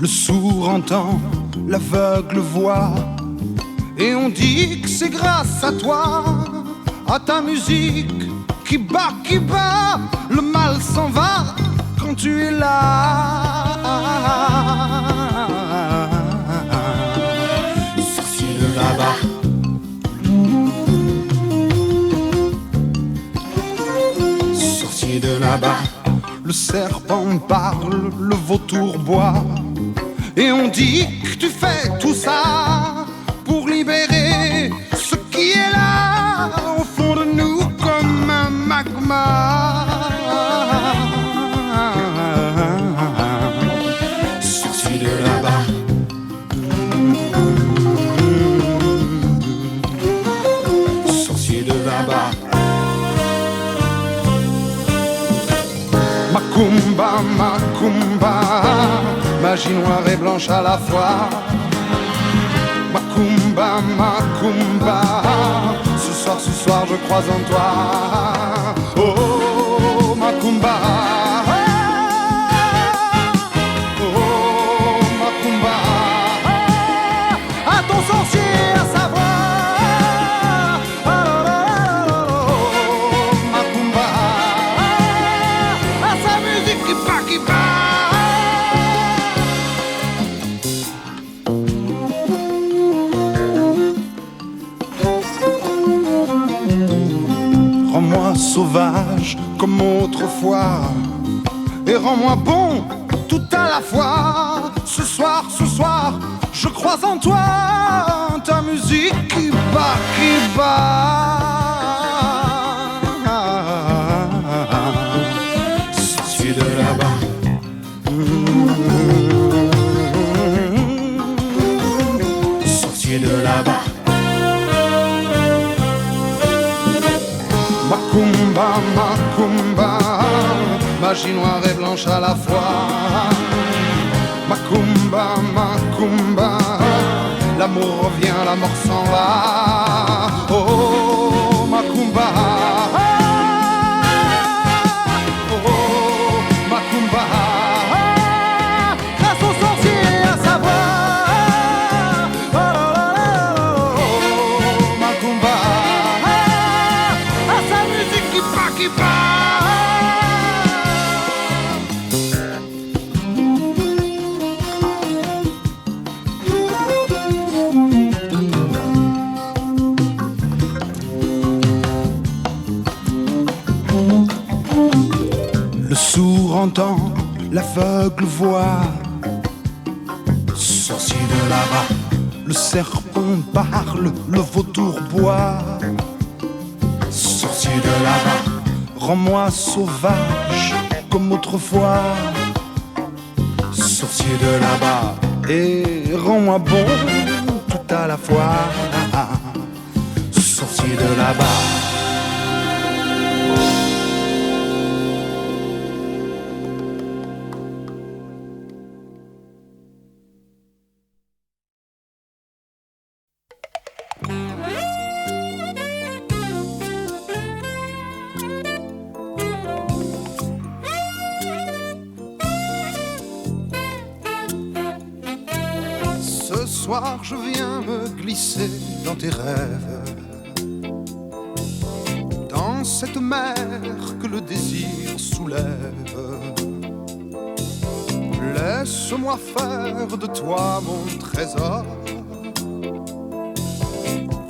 Le sourd entend, l'aveugle voit, et on dit que c'est grâce à toi, à ta musique qui bat, le mal s'en va quand tu es là. Sorcier de là-bas, sorcier de là-bas, le serpent parle, le vautour boit. Et on dit que tu fais tout ça pour libérer ce qui est là au fond de nous comme un magma. Sorcier de là-bas, sorcier de là-bas. Macumba, macumba, magie noire et blanche à la fois. Macumba, macumba, ce soir je crois en toi. Oh, macumba, oh, macumba, à ton sorcier à savoir. Oh, macumba, à sa musique qui bat, qui bat. Rends-moi sauvage comme autrefois, et rends-moi bon tout à la fois. Ce soir, je crois en toi, ta musique qui bat, sorti de là-bas. Sorti de là-bas. Macumba, macumba, magie noire et blanche à la fois. Macumba, macumba, l'amour revient, la mort s'en va. Oh, macumba, oh, macumba, grâce au sorcier à sa voix. Oh, là, là, là, oh, macumba, à sa musique qui bat, qui bat. Le sourd entend, l'aveugle voit. Sorcier de là-bas, le serpent parle, le vautour boit. Sorcier de là-bas, rends-moi sauvage comme autrefois. Sorcier de là-bas, et rends-moi bon tout à la fois. Sorcier de là-bas. Ce soir je viens me glisser dans tes rêves, dans cette mer que le désir soulève. Laisse-moi faire de toi mon trésor,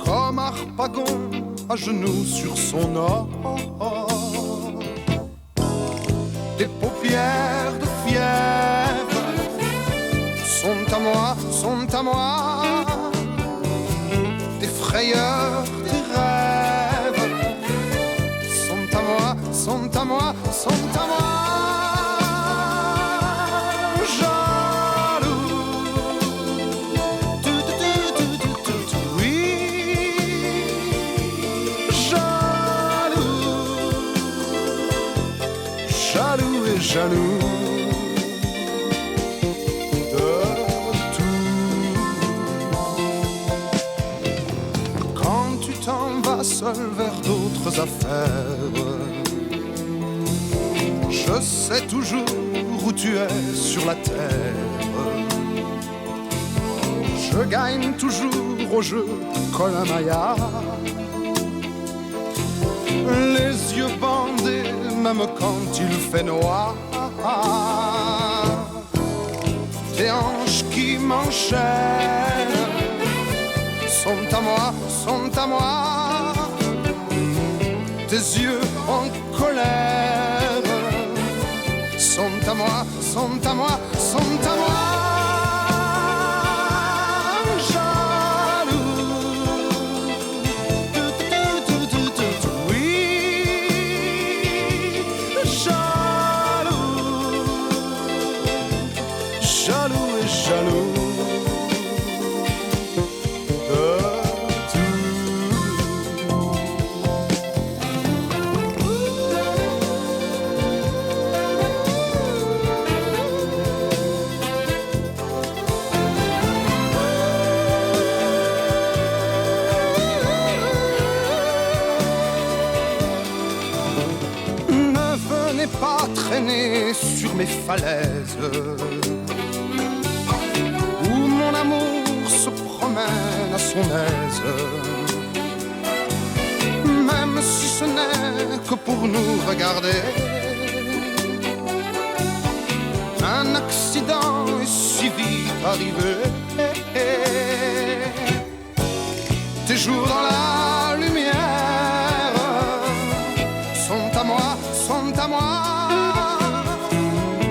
comme Harpagon à genoux sur son or. Tes paupières de fièvre sont à moi, sont à moi. Tes frayeurs, tes rêves sont à moi, sont à moi, sont à moi. Jaloux et jaloux de tout. Quand tu t'en vas seul vers d'autres affaires, je sais toujours où tu es sur la terre. Je gagne toujours au jeu comme un maillard, les yeux bandés même quand il fait noir. Tes hanches qui m'enchaînent sont à moi, sont à moi. Tes yeux en colère sont à moi, sont à moi, sont à moi. Jaloux et jaloux de Ne venez pas traîner sur mes falaises, mon amour se promène à son aise. Même si ce n'est que pour nous regarder, un accident est si vite arrivé. Tes jours dans la lumière sont à moi, sont à moi.